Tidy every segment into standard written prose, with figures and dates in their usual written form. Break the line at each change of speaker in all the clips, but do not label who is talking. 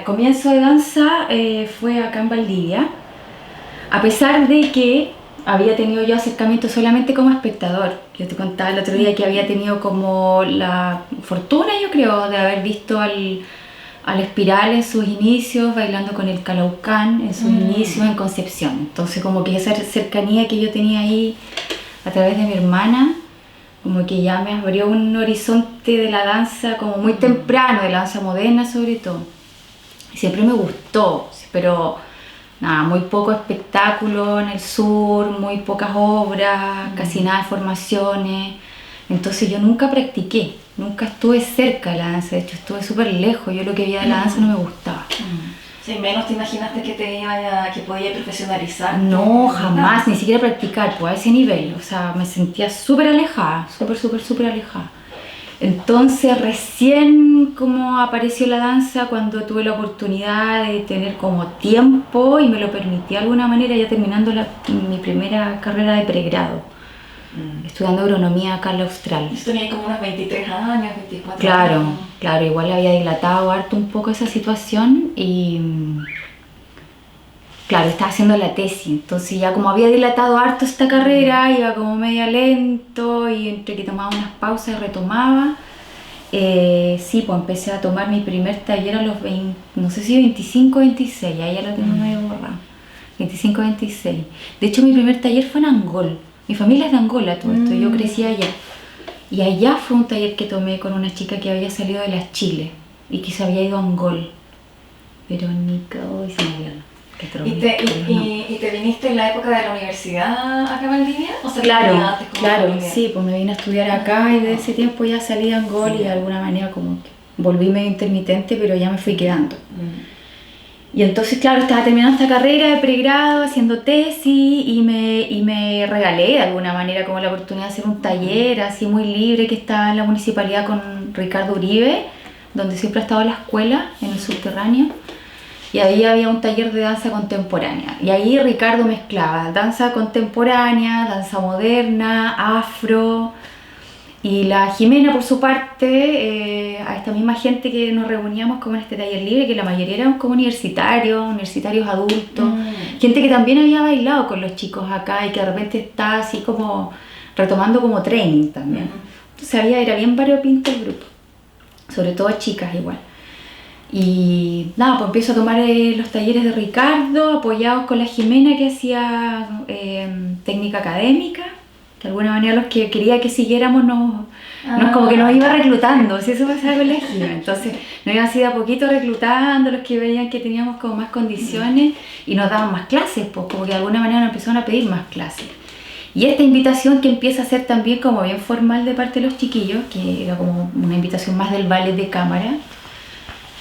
comienzo de danza fue acá en Valdivia, a pesar de que había tenido yo acercamiento solamente como espectador. Yo te contaba el otro día que había tenido como la fortuna, yo creo, de haber visto al Espiral en sus inicios, bailando con el Calaucán en sus inicios en Concepción. Entonces como que esa cercanía que yo tenía ahí a través de mi hermana, como que ya me abrió un horizonte de la danza como muy temprano, de la danza moderna sobre todo. Siempre me gustó, pero nada, muy poco espectáculo en el sur, muy pocas obras, casi nada de formaciones. Entonces yo nunca practiqué, nunca estuve cerca de la danza, de hecho estuve súper lejos. Yo lo que veía de la danza no me gustaba.
Sí, menos te imaginaste que podía profesionalizar.
No, jamás, ni siquiera practicar, pues a ese nivel. O sea, me sentía súper alejada, súper alejada. Entonces recién como apareció la danza cuando tuve la oportunidad de tener como tiempo y me lo permití de alguna manera, ya terminando mi primera carrera de pregrado, estudiando agronomía acá en la Austral.
Yo tenía como unos 23 años, 24
Claro,
años.
claro, igual había dilatado harto un poco esa situación y claro, estaba haciendo la tesis, entonces ya como había dilatado harto esta carrera, iba como media lento y entre que tomaba unas pausas retomaba. Sí, pues empecé a tomar mi primer taller a los 20, no sé si 25 o 26, ahí ya lo tengo medio borrado, 25 o 26. De hecho mi primer taller fue en Angol, mi familia es de Angola, todo esto, yo crecí allá. Y allá fue un taller que tomé con una chica que había salido de las Chile y que se había ido a Angol. Verónica, hoy se me olvidó.
¿Y te viniste en la época de la universidad acá en Valdivia? ¿O sea,
claro, sí, pues me vine a estudiar acá y desde ese tiempo ya salí de Angol y de alguna manera como que volví medio intermitente, pero ya me fui quedando. Y entonces, claro, estaba terminando esta carrera de pregrado, haciendo tesis y me regalé de alguna manera como la oportunidad de hacer un taller así muy libre que estaba en la municipalidad con Ricardo Uribe, donde siempre ha estado la escuela, en el subterráneo. Y ahí había un taller de danza contemporánea. Y ahí Ricardo mezclaba danza contemporánea, danza moderna, afro. Y la Jimena, por su parte, a esta misma gente que nos reuníamos como en este taller libre, que la mayoría éramos como universitarios adultos, gente que también había bailado con los chicos acá y que de repente está así como retomando como training también. Entonces era bien variopinto el grupo, sobre todo chicas igual. Y nada, pues empiezo a tomar los talleres de Ricardo, apoyados con la Jimena que hacía técnica académica, que de alguna manera los que quería que siguiéramos como que nos iba reclutando, si eso pasaba con la Jimena. Entonces nos iban así de a poquito reclutando, los que veían que teníamos como más condiciones y nos daban más clases, pues como que de alguna manera nos empezaron a pedir más clases. Y esta invitación que empieza a ser también como bien formal de parte de los chiquillos, que era como una invitación más del ballet de cámara,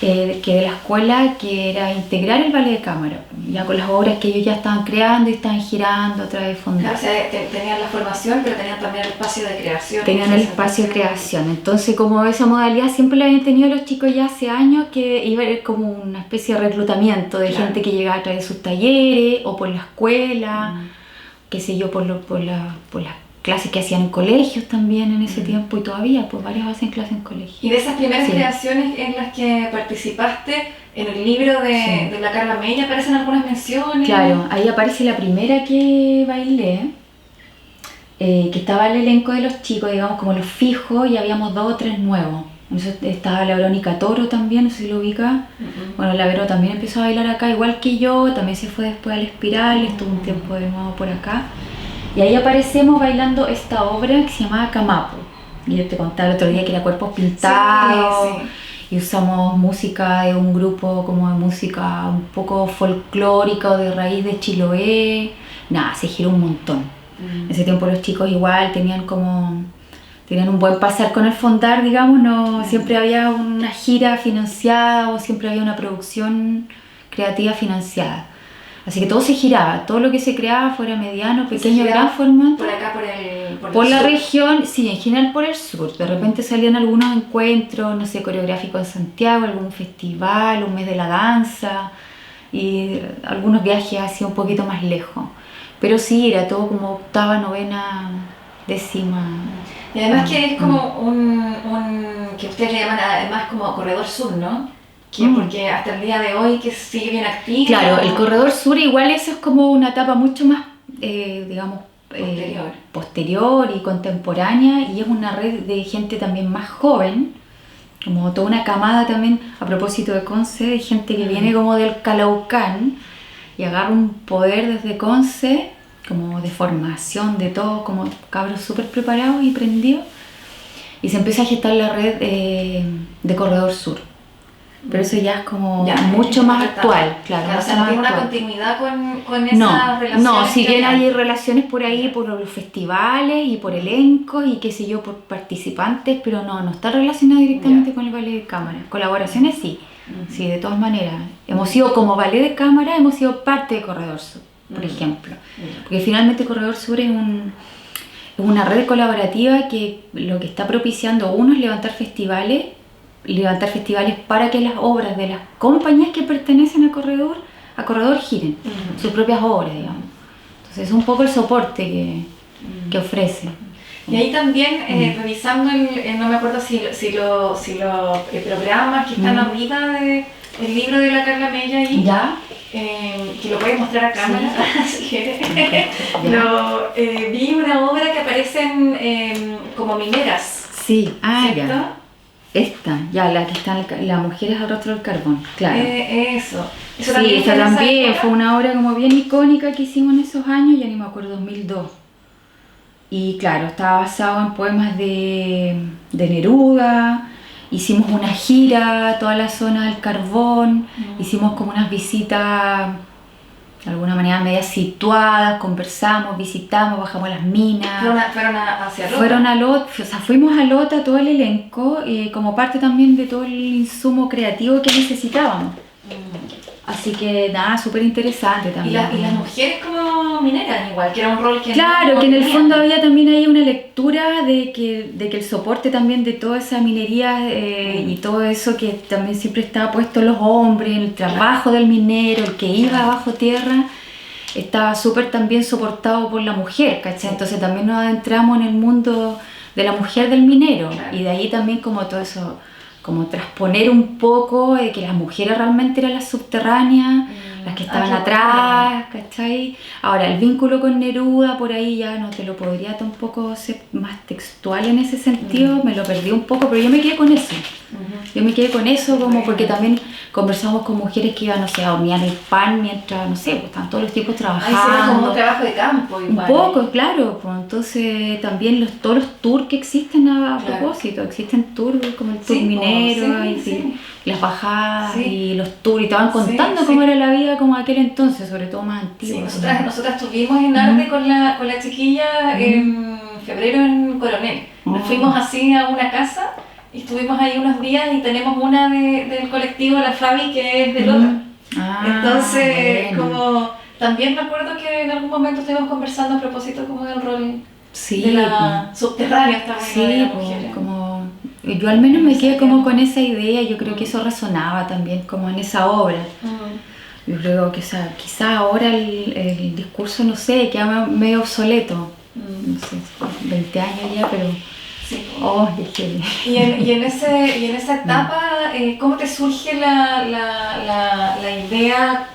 que de la escuela, que era integrar el ballet de cámara, ya con las obras que ellos ya estaban creando y estaban girando a través de Fondar.
O sea, tenían la formación, pero tenían también el espacio de creación.
Tenían el espacio de creación, entonces como esa modalidad siempre la habían tenido los chicos ya hace años, que iba a ser como una especie de reclutamiento de gente que llegaba a través de sus talleres o por la escuela, qué sé yo, por las clases que hacían en colegios también en ese tiempo y todavía, pues varios hacen clases en colegios.
Y de esas primeras creaciones en las que participaste, en el libro de la Carla Mella aparecen algunas menciones.
Claro, ahí aparece la primera que bailé, que estaba el elenco de los chicos, digamos como los fijos, y habíamos 2 o 3 nuevos. Entonces estaba la Verónica Toro también, no sé si lo ubica. Bueno, la Vero también empezó a bailar acá igual que yo, también se fue después al Espiral, estuvo un tiempo de nuevo por acá. Y ahí aparecemos bailando esta obra que se llamaba Camapo. Y yo te contaba el otro día que era cuerpos pintados. Y usamos música de un grupo como de música un poco folclórica o de raíz de Chiloé. Nada, se giró un montón. En ese tiempo los chicos igual tenían un buen pasar con el Fondar, digamos, no siempre había una gira financiada o siempre había una producción creativa financiada. Así que todo se giraba, todo lo que se creaba fuera mediano, pequeño, gran formato.
Por acá,
por la región, sí, en general por el sur. De repente salían algunos encuentros, no sé, coreográficos en Santiago, algún festival, un mes de la danza y algunos viajes así un poquito más lejos. Pero sí, era todo como 8ª, 9ª, 10ª.
Y además que es como que ustedes le llaman además como corredor sur, ¿no? Porque hasta el día de hoy que sigue bien activo.
Claro, el Corredor Sur igual eso es como una etapa mucho más, digamos, posterior y contemporánea, y es una red de gente también más joven, como toda una camada también, a propósito de Conce, de gente que viene como del Calaucán y agarra un poder desde Conce, como de formación, de todo, como cabros súper preparados y prendidos, y se empieza a gestar la red de Corredor Sur. Pero eso ya es como mucho más actual, claro.
O sea, no tiene una continuidad con esas relaciones.
No, si bien hay relaciones por ahí, por los festivales y por elencos y qué sé yo, por participantes, pero no está relacionado directamente con el ballet de cámara. Colaboraciones sí, sí, de todas maneras. Hemos sido como ballet de cámara, hemos sido parte de Corredor Sur, por ejemplo. Porque finalmente Corredor Sur es una red colaborativa que lo que está propiciando uno es levantar festivales para que las obras de las compañías que pertenecen a Corredor giren, sus propias obras, digamos. Entonces es un poco el soporte que ofrece.
Y ahí también, revisando, no me acuerdo si los programas que están arriba del libro de la Carla Mella ahí,
¿Ya?
Que lo puedes mostrar a cámara, si quieres. Vi una obra que aparecen como mineras.
Sí,
¿cierto?
ya. Esta, ya, la que está, la mujer es al rostro del carbón, claro.
Eso
sí, esa también fue una obra como bien icónica que hicimos en esos años, ya ni me acuerdo, 2002. Y claro, estaba basado en poemas de Neruda. Hicimos una gira a toda la zona del carbón, hicimos como unas visitas de alguna manera medias situadas, conversamos, visitamos, bajamos a las minas.
¿Fueron
a Lota? Fuimos a Lota todo el elenco, como parte también de todo el insumo creativo que necesitábamos. Así que nada, súper interesante también.
Y las mujeres como mineras igual, que era un rol que...
Claro, que en el fondo había también ahí una lectura de que el soporte también de toda esa minería y todo eso que también siempre estaba puesto en los hombres, en el trabajo del minero, el que iba bajo tierra, estaba súper también soportado por la mujer, ¿cachai? Entonces también nos adentramos en el mundo de la mujer del minero, y de ahí también como todo eso, como transponer un poco de que las mujeres realmente eran las subterráneas, las que estaban atrás, ¿cachai? Ahora, el vínculo con Neruda, por ahí ya no te lo podría tampoco ser más textual en ese sentido, me lo perdí un poco, pero yo me quedé con eso. Yo me quedé con eso como porque también conversamos con mujeres que iban, no sé, a hornear el pan mientras, no sé, pues estaban todos los tipos trabajando.
Ahí se como un trabajo de campo igual.
Un poco, claro, pues entonces también todos los tours que existen a propósito, existen tours como el tour minero, las bajadas y los tours, y te van contando cómo era la vida como aquel entonces, sobre todo más antiguo.
Sí, nosotras estuvimos en Arte con la chiquilla en febrero en Coronel. Nos fuimos así a una casa y estuvimos ahí unos días, y tenemos una del colectivo, la Fabi, que es de Lota. Entonces, como también me acuerdo que en algún momento estuvimos conversando a propósito como del rol de la subterránea, de la mujer.
Como yo al menos me quedé como con esa idea, yo creo que eso resonaba también como en esa obra. Yo creo que quizá ahora el discurso, no sé, queda medio obsoleto, no sé, 20 años ya, pero...
Sí.
Y
en esa etapa, ¿cómo te surge la idea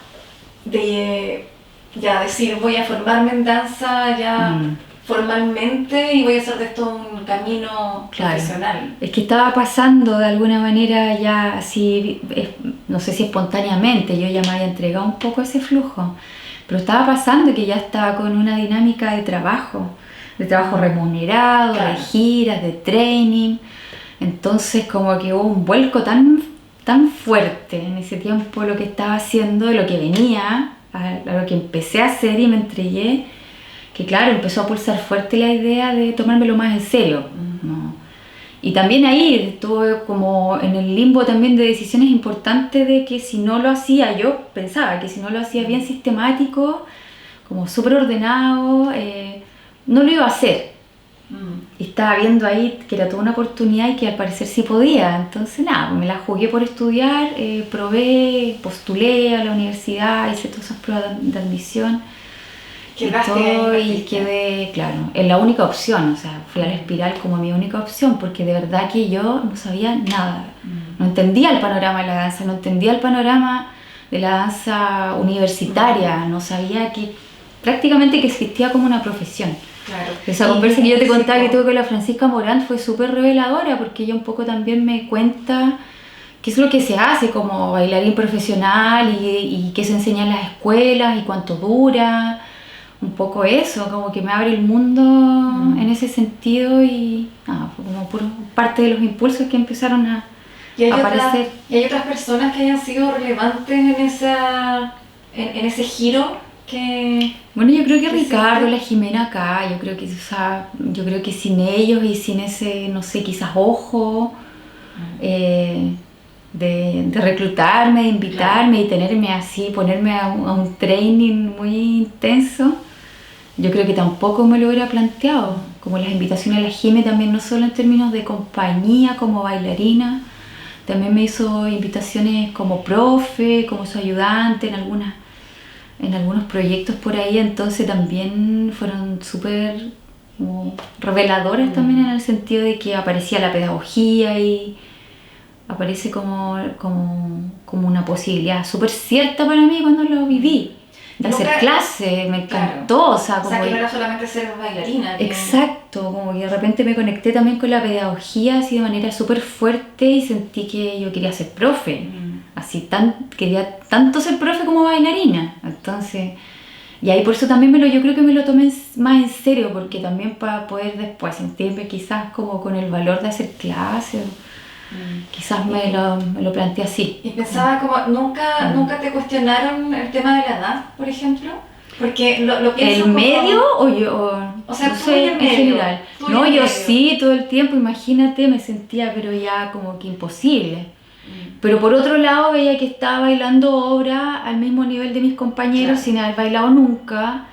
de ya decir voy a formarme en danza formalmente y voy a hacer de esto un camino profesional?
Es que estaba pasando de alguna manera ya así, no sé si espontáneamente, yo ya me había entregado un poco ese flujo, pero estaba pasando que ya estaba con una dinámica de trabajo remunerado, de giras, de training. Entonces como que hubo un vuelco tan fuerte en ese tiempo lo que estaba haciendo, de lo que venía, a lo que empecé a hacer y me entregué, que claro, empezó a pulsar fuerte la idea de tomármelo más en serio. ¿No? Y también ahí estuve como en el limbo también de decisiones importantes, de que si no lo hacía, yo pensaba que si no lo hacía bien sistemático, como súper ordenado, no lo iba a hacer. Y estaba viendo ahí que era toda una oportunidad y que al parecer sí podía. Entonces nada, me la jugué por estudiar, probé, postulé a la universidad, hice todas esas pruebas de admisión
Quedaste
y quedé, claro, en la única opción, o sea, fui a la espiral como mi única opción, porque de verdad que yo no sabía nada, no entendía el panorama de la danza, no entendía el panorama de la danza universitaria, no sabía que prácticamente que existía como una profesión.
Claro.
Esa conversa que yo te contaba que tuve con la Francisca Morán fue súper reveladora, porque ella un poco también me cuenta qué es lo que se hace como bailarín profesional y qué se enseña en las escuelas y cuánto dura. Un poco eso, como que me abre el mundo en ese sentido y nada, fue como por parte de los impulsos que empezaron a aparecer.
¿Y hay otras personas que hayan sido relevantes en ese giro?
Bueno, yo creo que Ricardo, la Jimena acá, yo creo que sin ellos y sin ese, no sé, quizás ojo de reclutarme, de invitarme y tenerme así, ponerme a un training muy intenso, yo creo que tampoco me lo hubiera planteado. Como las invitaciones a la Jime también, no solo en términos de compañía como bailarina, también me hizo invitaciones como profe, como su ayudante en algunos proyectos por ahí, entonces también fueron súper reveladoras también en el sentido de que aparecía la pedagogía y aparece como una posibilidad súper cierta para mí cuando lo viví. De hacer clase, me encantó,
claro.
o sea, como
que no era solamente ser bailarina.
Exacto, como que de repente me conecté también con la pedagogía así de manera súper fuerte y sentí que yo quería ser profe, quería tanto ser profe como bailarina, entonces, y ahí por eso también yo creo que me lo tomé más en serio, porque también para poder después sentirme quizás como con el valor de hacer clase, quizás me lo planteé así.
Y pensaba como, ¿nunca te cuestionaron el tema de la edad, por ejemplo? Porque lo pienso
¿El medio o yo?
O sea,
no
tú
sé,
y el
en
medio,
general.
tú y
No,
el
yo
medio.
sí, todo el tiempo, imagínate, me sentía pero ya como que imposible. Pero por otro lado veía que estaba bailando obra al mismo nivel de mis compañeros,
Claro.
sin haber bailado nunca,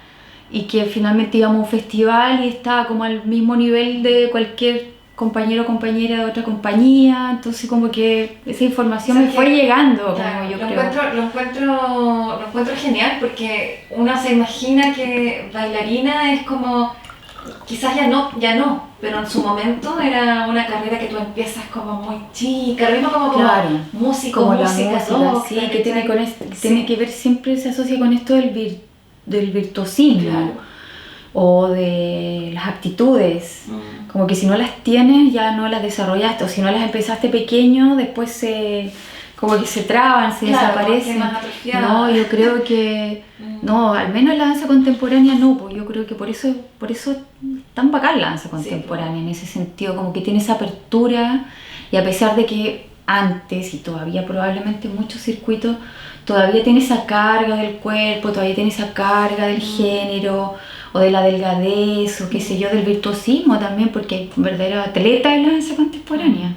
y que finalmente íbamos a un festival y estaba como al mismo nivel de cualquier compañero o compañera de otra compañía, entonces como que esa información me fue llegando,
Claro,
como yo creo.
lo encuentro genial porque uno se imagina que bailarina es como, quizás ya no, pero en su momento era una carrera que tú empiezas como muy chica, lo mismo como
Claro,
músico,
como la
música,
música, sí, que tiene que ver, siempre se asocia con esto del virtuosismo.
Claro.
O de las aptitudes, como que si no las tienes ya no las desarrollaste, o si no las empezaste pequeño después como que se traban, se desaparecen. No, yo creo que no, al menos en la danza contemporánea no, pues yo creo que por eso es tan bacán la danza contemporánea, en ese sentido, como que tiene esa apertura, y a pesar de que antes y todavía probablemente en muchos circuitos todavía tiene esa carga del cuerpo, todavía tiene esa carga del género o de la delgadez o qué sé yo, del virtuosismo también, porque hay verdaderos atletas en la danza contemporánea.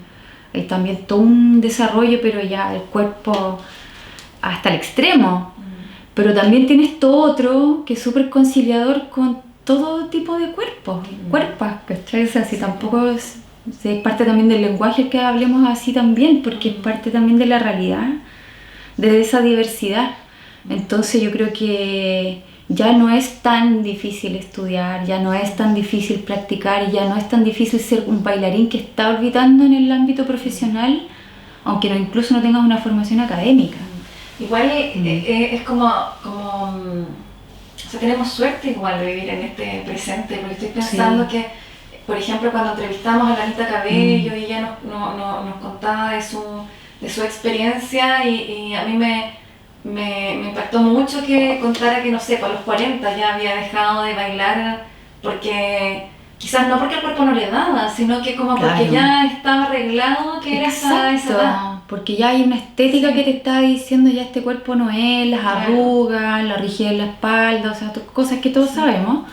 Hay también todo un desarrollo, pero ya el cuerpo hasta el extremo. Pero también tiene esto otro que es súper conciliador con todo tipo de cuerpos, cuerpas, ¿cachai? O sea, si tampoco es parte también del lenguaje que hablemos así también, porque es parte también de la realidad, de esa diversidad. Entonces yo creo que ya no es tan difícil estudiar, ya no es tan difícil practicar y ya no es tan difícil ser un bailarín que está orbitando en el ámbito profesional, aunque incluso no tengas una formación académica.
Igual es como o sea, tenemos suerte igual de vivir en este presente, porque estoy pensando que, por ejemplo, cuando entrevistamos a la Anita Cabello y ella nos contaba de su experiencia y a mí me impactó mucho que contara que, no sé, para los 40 ya había dejado de bailar porque, quizás no porque el cuerpo no le daba, sino que como porque ya estaba arreglado que era esa edad.
Porque ya hay una estética que te está diciendo ya este cuerpo no es, las arrugas, la rigidez en la espalda, o sea, cosas que todos sabemos.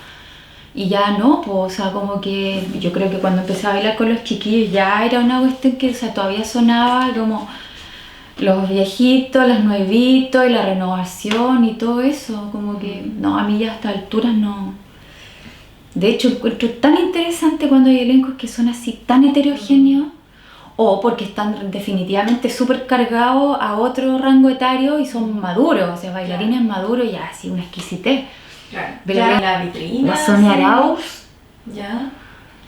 Y ya no, pues, o sea, como que yo creo que cuando empecé a bailar con los chiquillos ya era una cuestión que, o sea, todavía sonaba como los viejitos, los nuevitos y la renovación y todo eso, como que no, a mí ya a estas alturas no. De hecho, encuentro tan interesante cuando hay elencos que son así tan heterogéneos, o porque están definitivamente súper cargados a otro rango etario y son maduros, o sea, bailarines maduros y así una exquisitez.
Claro.
Pero
Ya, la vitrina.
la Sonia Arauz,
Ya.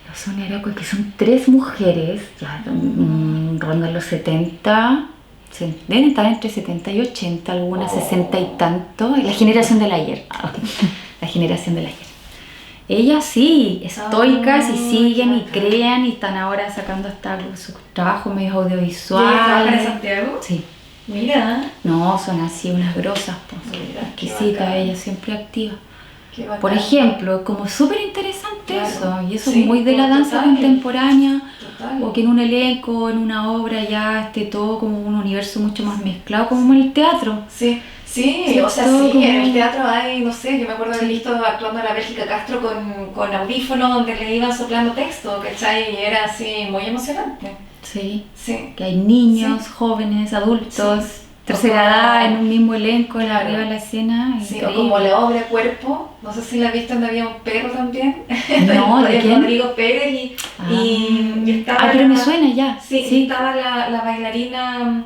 la Sonia Arauz, que son 3 mujeres, ya rondan los 70, deben estar entre 70 y 80, algunas 60 y tanto, la generación del ayer, la generación del ayer. Ellas sí, estoicas y siguen y crean y están ahora sacando hasta sus trabajos medios audiovisuales.
¿Y trabajan en Santiago?
Sí.
Mira.
No, son así unas grosas, pues,
Mira,
exquisitas, ellas siempre activas.
Qué bacán.
Por ejemplo, como súper interesante
Claro.
eso, y eso
Sí,
es muy de la danza
total.
contemporánea,
Total.
o que en un elenco, en una obra ya esté todo como un universo mucho más mezclado, como en el teatro.
Sí, sí,
Sí,
o sea,
todo
sí,
como-
en el teatro hay, no sé, yo me acuerdo haber visto actuando a la Bélgica Castro con audífonos donde le iban soplando texto, ¿cachai? Y era así muy emocionante.
Sí,
Sí.
que hay niños, jóvenes, adultos,
Sí.
tercera
O como-
edad en un mismo elenco,
Claro.
arriba de la escena.
Sí, o
increíble.
como la obra Cuerpo, no sé si la has visto, donde había un perro también.
No, ¿de
El
quién?
Rodrigo Pérez y estaba.
Ah, pero me suena ya.
Sí, y estaba la bailarina.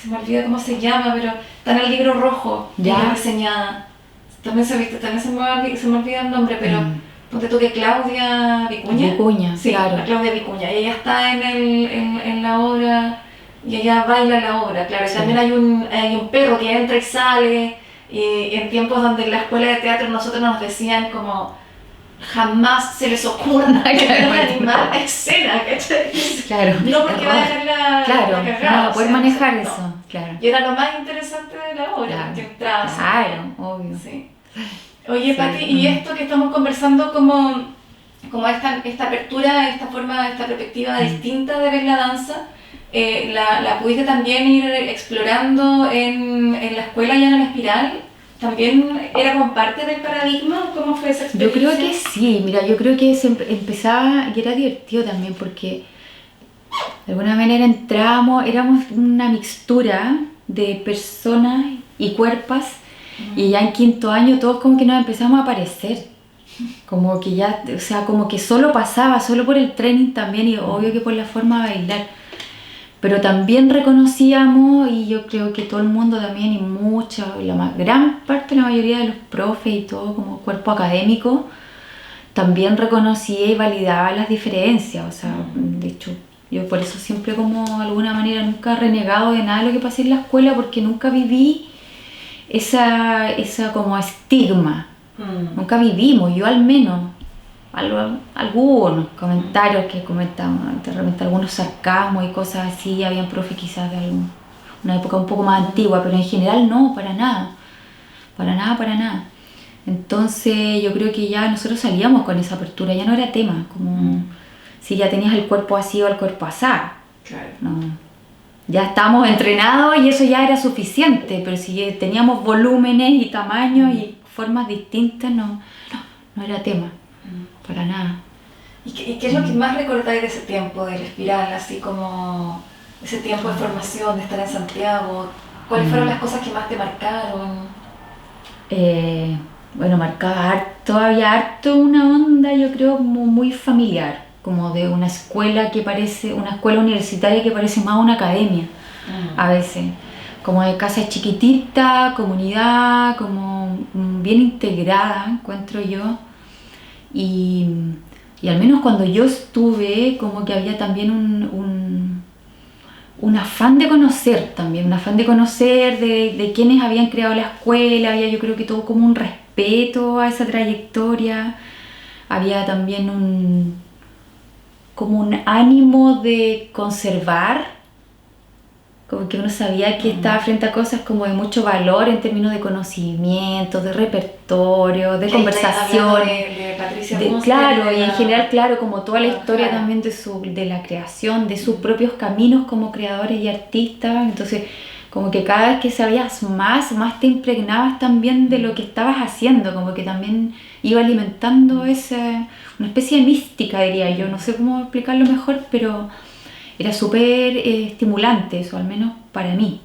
Se me olvida cómo se llama, pero está en el libro rojo,
Ya.
ella reseñada. También se me olvida el nombre, pero ponte tú que Claudia Vicuña.
Vicuña,
Sí,
claro.
la Claudia Vicuña. Y ella está en la obra y ella baila en la obra, claro.
Sí.
Y también hay un perro que entra y sale. Y en tiempos donde en la escuela de teatro nosotros nos decían como jamás se les ocurra tener un animal a escena, ¿cachai?
Claro.
No porque va a dejar la
Claro,
la
no
cagada,
va a
o
poder
sea,
manejar
no.
eso, claro.
Y era lo más interesante de la obra,
Claro,
que entraba así.
claro, obvio.
Sí. Oye,
Sí,
Pati, y esto que estamos conversando como esta apertura, esta forma, esta perspectiva distinta de ver la danza, la pudiste también ir explorando en la escuela ya en la Espiral. ¿También era como parte del paradigma? ¿Cómo fue esa
Yo
experiencia?
creo que sí, mira, yo creo que se empezaba y era divertido también porque de alguna manera éramos una mixtura de personas y cuerpos y ya en quinto año todos como que nos empezamos a parecer, como que ya, o sea, como que solo pasaba, solo por el training también y obvio que por la forma de bailar. Pero también reconocíamos, y yo creo que todo el mundo también, y gran parte, la mayoría de los profes y todo como cuerpo académico, también reconocía y validaba las diferencias. O sea, de hecho, yo por eso siempre como de alguna manera nunca he renegado de nada de lo que pasé en la escuela, porque nunca viví esa como estigma. Nunca vivimos, yo al menos. Algunos comentarios que comentaban, de repente algunos sarcasmos y cosas así, habían profe quizás de una época un poco más antigua, pero en general no, para nada, para nada, para nada. Entonces yo creo que ya nosotros salíamos con esa apertura, ya no era tema, como si ya tenías el cuerpo así o el cuerpo asado.
Claro.
No, ya estábamos entrenados y eso ya era suficiente, pero si teníamos volúmenes y tamaños y formas distintas, no era tema. Para nada.
¿Y qué es lo que más recordáis de ese tiempo, del Espiral, así como ese tiempo de formación, de estar en Santiago? ¿Cuáles fueron las cosas que más te marcaron?
Bueno, marcaba había harto una onda, yo creo, como muy familiar, como de una escuela universitaria que parece más una academia, a veces. Como de casa chiquitita, comunidad, como bien integrada, encuentro yo. Y al menos cuando yo estuve, como que había también un afán de conocer también, un afán de conocer de quienes habían creado la escuela, había yo creo que todo como un respeto a esa trayectoria, había también como un ánimo de conservar, como que uno sabía que estaba frente a cosas como de mucho valor en términos de conocimiento, de repertorio, de conversación.
De Patricia
Claro, y en general, claro, como toda la historia
claro.
también de la creación, de sus propios caminos como creadores y artistas. Entonces, como que cada vez que sabías más te impregnabas también de lo que estabas haciendo, como que también iba alimentando una especie de mística, diría yo. No sé cómo explicarlo mejor, pero era súper estimulante eso, al menos para mí.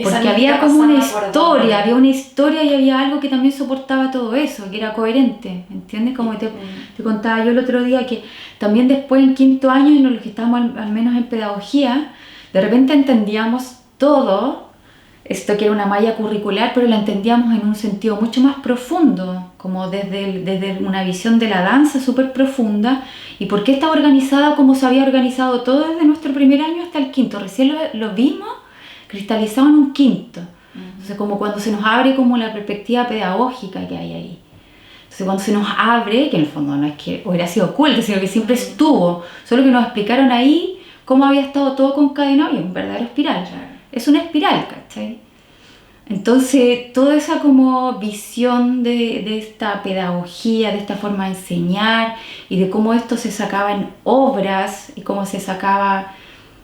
Porque había como una historia y había algo que también soportaba todo eso, que era coherente, ¿entiendes? Como te contaba yo el otro día, que también después en quinto año, en los que estábamos al menos en pedagogía, de repente entendíamos todo esto que era una malla curricular, pero la entendíamos en un sentido mucho más profundo, como desde una visión de la danza súper profunda, y por qué estaba organizada como se había organizado todo desde nuestro primer año hasta el quinto. Recién lo vimos cristalizado en un quinto. Entonces, como cuando se nos abre como la perspectiva pedagógica que hay ahí. Entonces, cuando se nos abre, que en el fondo no es que hubiera sido oculto, sino que siempre estuvo, solo que nos explicaron ahí cómo había estado todo concadenado y un verdadero espiral. Es una espiral, ¿cachai? Entonces, toda esa como visión de esta pedagogía, de esta forma de enseñar y de cómo esto se sacaba en obras y cómo se sacaba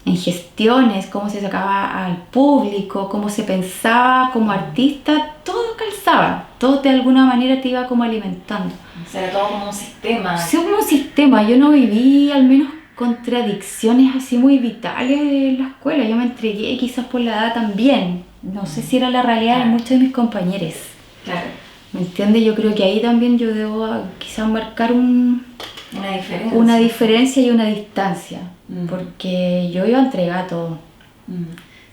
en gestiones, cómo se sacaba al público, cómo se pensaba como artista, todo calzaba, todo de alguna manera te iba como alimentando.
O sea, era todo como un sistema.
Sí, como un sistema. Yo no viví al menos contradicciones así muy vitales en la escuela. Yo me entregué quizás por la edad también. No sé si era la realidad de muchos de mis compañeros.
Claro.
¿Me entiendes? Yo creo que ahí también yo debo quizás marcar una diferencia y una distancia. Porque yo iba a entregar todo.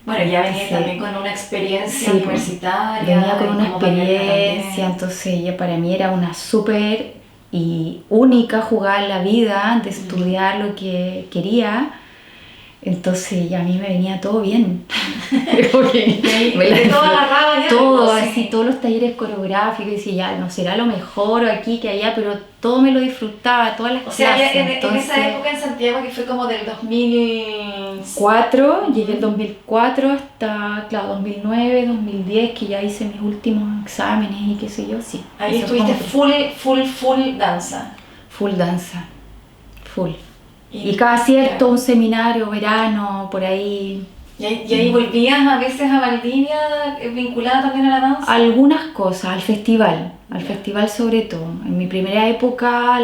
Bueno, ya venía también con una experiencia universitaria.
Venía con una experiencia, entonces ya para mí era una súper y única jugada en la vida de estudiar lo que quería. Entonces ya a mí me venía todo bien.
Todo agarrado ya.
Todo, así, todos los talleres coreográficos, y decía, ya, no será lo mejor aquí que allá, pero todo me lo disfrutaba, todas las clases.
O sea, en esa época en Santiago, que fue como del
2004, llegué el 2004 hasta, claro, 2009, 2010, que ya hice mis últimos exámenes y qué sé yo, sí.
Ahí estuviste full danza.
Full danza, full. Y cada cierto, un seminario, verano, por ahí.
¿Y ahí volvías a veces a Valdivia vinculada también a la danza?
Algunas cosas, al festival sobre todo. En mi primera época,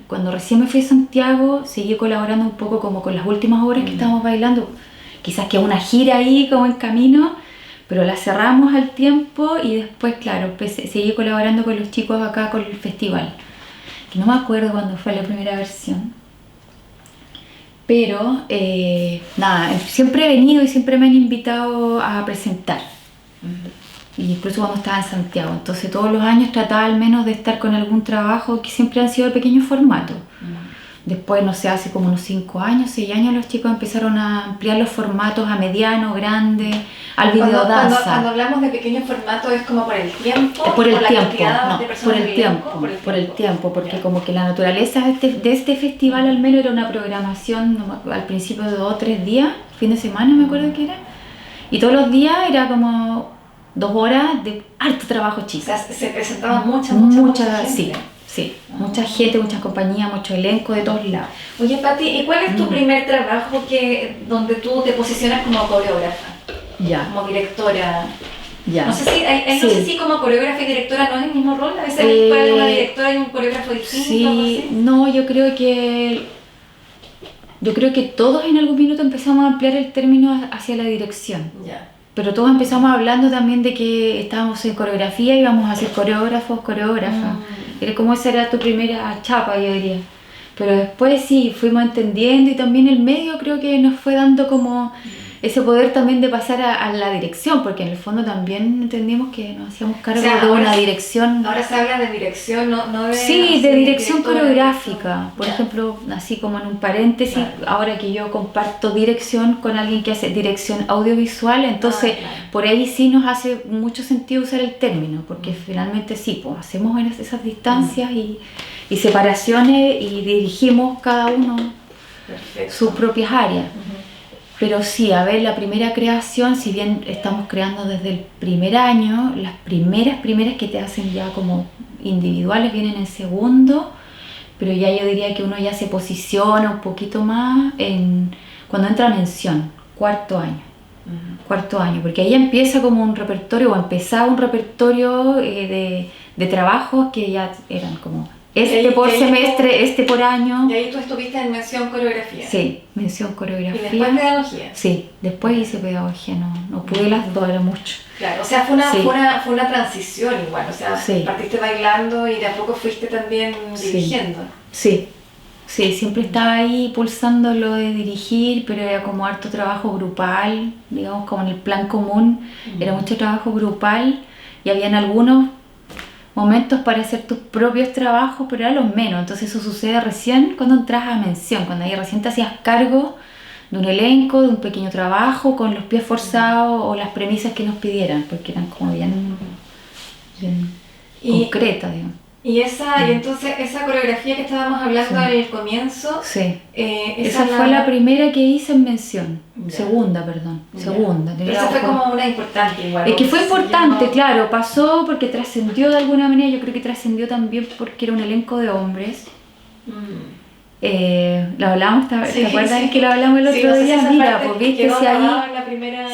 cuando recién me fui a Santiago, seguí colaborando un poco como con las últimas obras que estábamos bailando. Quizás que una gira ahí como en camino, pero la cerramos al tiempo y después, claro, seguí colaborando con los chicos acá con el festival. Que no me acuerdo cuándo fue la primera versión. Pero nada, siempre he venido y siempre me han invitado a presentar. Y incluso cuando estaba en Santiago. Entonces todos los años trataba al menos de estar con algún trabajo que siempre han sido de pequeño formato. Después, no sé, hace como unos 6 años, los chicos empezaron a ampliar los formatos a mediano, grande, al videodanza.
Cuando hablamos de pequeño formato, ¿es como por el tiempo?
Por el tiempo, porque como que la naturaleza de este festival al menos era una programación al principio de 2 o 3 días, fin de semana me acuerdo que era, y todos los días era como 2 horas de harto trabajo, chicos.
O sea, se presentaba mucha gente.
Sí, mucha gente, muchas compañías, mucho elenco de todos lados.
Oye, Pati, ¿y cuál es tu primer trabajo donde tú te posicionas como coreógrafa? Como directora. No sé si como coreógrafa y directora no es el mismo rol, a veces puede una directora y un coreógrafo distinto.
Sí, no, yo creo que todos en algún minuto empezamos a ampliar el término hacia la dirección. Pero todos empezamos hablando también de que estábamos en coreografía y íbamos a ser coreógrafas. Era como esa era tu primera chapa, yo diría. Pero después sí, fuimos entendiendo y también el medio creo que nos fue dando como ese poder también de pasar a la dirección, porque en el fondo también entendimos que nos hacíamos cargo de una dirección.
Ahora se habla de dirección, no de...
Sí, de dirección coreográfica, por ejemplo, así como en un paréntesis, ahora que yo comparto dirección con alguien que hace dirección audiovisual, entonces por ahí sí nos hace mucho sentido usar el término, porque finalmente sí, pues hacemos esas distancias y separaciones y dirigimos cada uno sus propias áreas. Pero sí, a ver, la primera creación, si bien estamos creando desde el primer año, las primeras que te hacen ya como individuales vienen en segundo, pero ya yo diría que uno ya se posiciona un poquito más cuando entra a mención, cuarto año, porque ahí empieza como un repertorio, o empezaba un repertorio de trabajos que ya eran como... por semestre, por año.
Y ahí tú estuviste en mención coreografía.
Sí, mención coreografía.
¿Y después pedagogía?
Sí, después hice pedagogía, no pude las dos, era mucho.
Claro, o sea, fue una transición igual, o sea, partiste bailando y de a poco fuiste también dirigiendo.
Sí, Sí, siempre estaba ahí pulsando lo de dirigir, pero era como harto trabajo grupal, digamos como en el plan común, era mucho trabajo grupal y habían algunos momentos para hacer tus propios trabajos, pero eran los menos. Entonces eso sucede recién cuando entras a mención, cuando ahí recién te hacías cargo de un elenco, de un pequeño trabajo, con los pies forzados o las premisas que nos pidieran, porque eran como bien concretas, digamos.
Y entonces esa coreografía que estábamos hablando al comienzo,
sí. Esa fue la primera que hice en mención, segunda.
Pero esa fue como una importante igual.
Es que fue importante, claro, pasó porque trascendió de alguna manera, yo creo que trascendió también porque era un elenco de hombres. Lo hablamos, ¿te acuerdas que lo hablamos el otro día? Mira, pues viste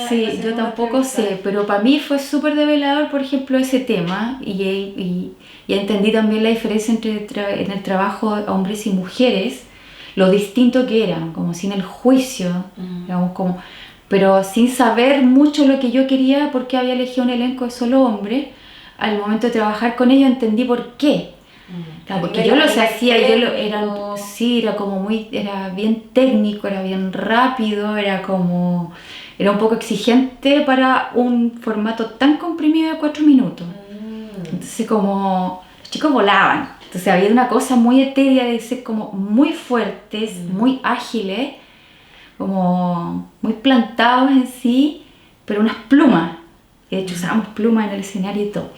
si ahí... yo tampoco sé, pero para mí fue súper develador, por ejemplo, ese tema y entendí también la diferencia en el trabajo de hombres y mujeres, lo distinto que eran, como sin el juicio, digamos, como, pero sin saber mucho lo que yo quería, porque había elegido un elenco de solo hombres. Al momento de trabajar con ellos entendí por qué. Claro, porque yo los hacía, era como era bien técnico, era bien rápido, era un poco exigente para un formato tan comprimido de 4 minutos. Entonces como los chicos volaban, entonces había una cosa muy etérea de ser como muy fuertes, muy ágiles, como muy plantados en sí, pero unas plumas, de hecho usábamos plumas en el escenario y todo.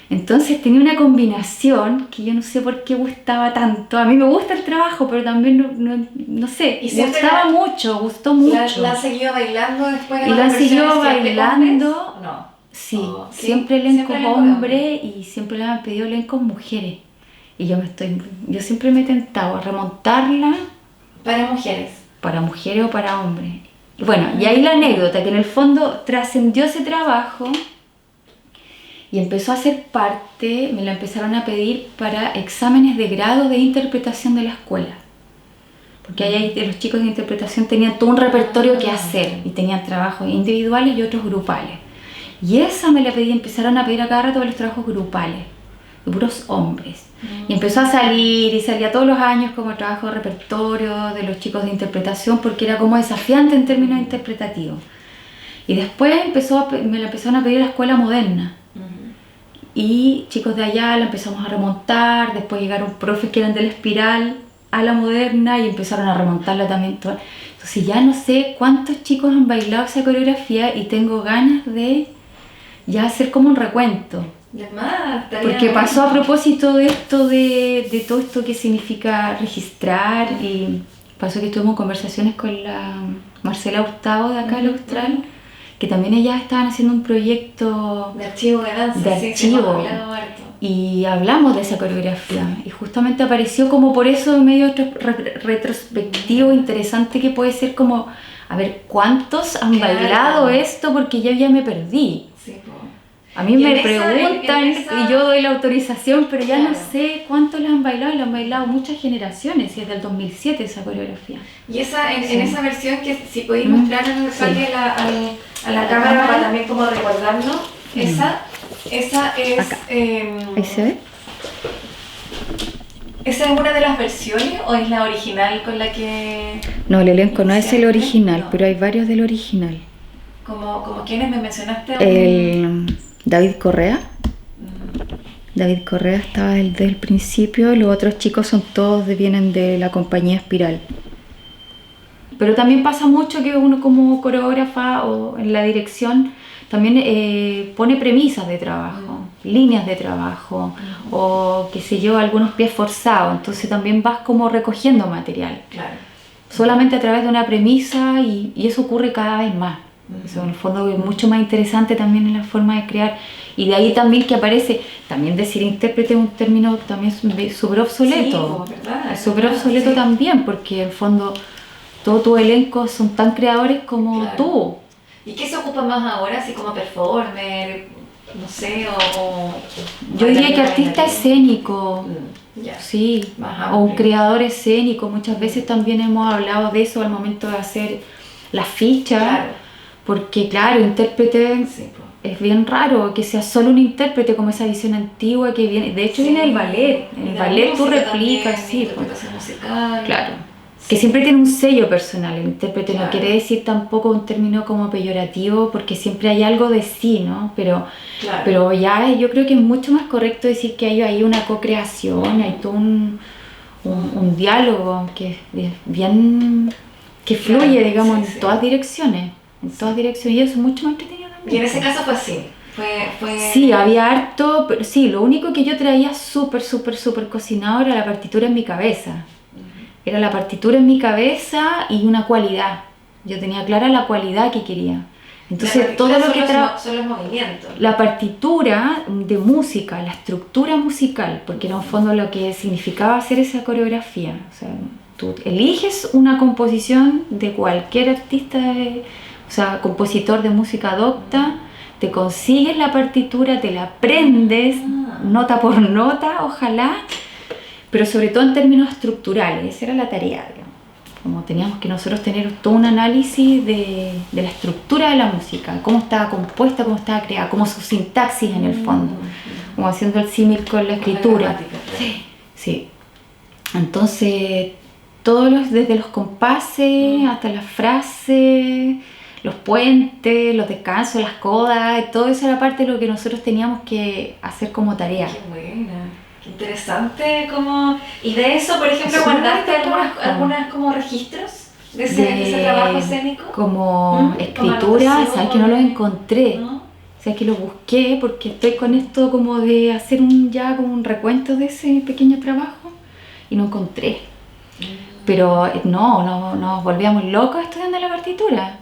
Entonces tenía una combinación que yo no sé por qué gustaba tanto. A mí me gusta el trabajo, pero también no sé, gustó mucho.
¿La has seguido bailando después?
Y la han seguido bailando.
No.
Sí, siempre elencos hombres y siempre le han pedido elencos mujeres. Y yo siempre me he tentado a remontarla.
¿Para mujeres?
Para mujeres o para hombres. Y bueno, y ahí la anécdota, que en el fondo trascendió ese trabajo y empezó a ser parte, me lo empezaron a pedir para exámenes de grado de interpretación de la escuela. Porque ahí los chicos de interpretación tenían todo un repertorio que hacer y tenían trabajos individuales y otros grupales. Y esa me la empezaron a pedir a cada rato de los trabajos grupales, de puros hombres. Y empezó a salir y salía todos los años como trabajo de repertorio de los chicos de interpretación, porque era como desafiante en términos interpretativos. Y después me la empezaron a pedir a la escuela moderna. Y chicos de allá la empezamos a remontar, después llegaron profes que eran de la espiral a la moderna y empezaron a remontarla también. Entonces ya no sé cuántos chicos han bailado esa coreografía y tengo ganas de ya hacer como un recuento. Porque pasó a propósito de esto, de todo esto que significa registrar, y pasó que tuvimos conversaciones con la Marcela Hurtado de acá, el Austral, que también ellas estaban haciendo un proyecto
de archivo de danza,
y hablamos de esa coreografía y justamente apareció como por eso medio retrospectivo interesante, que puede ser como a ver cuántos han bailado esto, porque yo ya me perdí. A mí me preguntan y yo doy la autorización, pero ya no sé cuántos la han bailado, y la han bailado muchas generaciones, y es del 2007 esa coreografía.
Y en esa versión, que si podéis mostrarnos a la cámara para también como recordarnos, esa es...
¿Ahí se ve?
¿Esa es una de las versiones o es la original con la que...?
No, el elenco no es el original, pero hay varios del original.
¿Como quiénes me mencionaste?
David Correa. David Correa estaba desde el principio, y los otros chicos vienen de la compañía Espiral. Pero también pasa mucho que uno como coreógrafa o en la dirección también pone premisas de trabajo, líneas de trabajo, o qué sé yo, algunos pies forzados, entonces también vas como recogiendo material.
Claro.
Solamente a través de una premisa, y eso ocurre cada vez más. Eso en el fondo es mucho más interesante también en la forma de crear, y de ahí también que aparece, también decir intérprete es un término también súper obsoleto. Es súper obsoleto también, porque en el fondo todo tu elenco son tan creadores como tú.
¿Y qué se ocupa más ahora, así como performer, no sé,
yo diría que artista escénico, sí, o un creador escénico. Muchas veces también hemos hablado de eso al momento de hacer las fichas. Porque claro, intérprete es bien raro que sea solo un intérprete, como esa visión antigua que viene, de hecho viene del ballet. En el ballet tú replicas, sí,
interpretación musical.
Claro. Que siempre tiene un sello personal, el intérprete
Claro.
no quiere decir tampoco un término como peyorativo, porque siempre hay algo de sí, ¿no?
Claro.
Pero ya yo creo que es mucho más correcto decir que hay ahí una co-creación, hay todo un diálogo que es bien, que fluye,
Claro,
digamos,
sí.
en todas direcciones, y eso es mucho más entretenido también.
Y en ese caso fue así. Fue...
Sí, había harto, pero sí, lo único que yo traía súper cocinado era la partitura en mi cabeza. Era la partitura en mi cabeza y una cualidad. Yo tenía clara la cualidad que quería. Entonces todo lo que
son los movimientos.
la partitura de música, la estructura musical, porque era en fondo lo que significaba hacer esa coreografía. O sea, tú eliges una composición de cualquier artista, o sea, compositor de música docta, te consigues la partitura, te la aprendes, nota por nota, ojalá, pero sobre todo en términos estructurales. Esa era la tarea, digamos. Como teníamos que nosotros tener todo un análisis de la estructura de la música, cómo estaba compuesta, cómo estaba creada, cómo su sintaxis en el fondo, como haciendo el símil con la escritura. Sí. Entonces, desde los compases hasta las frases, los puentes, los descansos, las codas, todo eso era parte de lo que nosotros teníamos que hacer como tarea.
Qué buena. Interesante, como... Y de eso, por ejemplo, ¿guardaste algunas como registros de ese trabajo escénico?
Como escritura, sabes que no lo encontré. ¿No? Sabes que lo busqué porque estoy con esto como de hacer como un recuento de ese pequeño trabajo y no encontré. Pero no, nos volvíamos locos estudiando la partitura.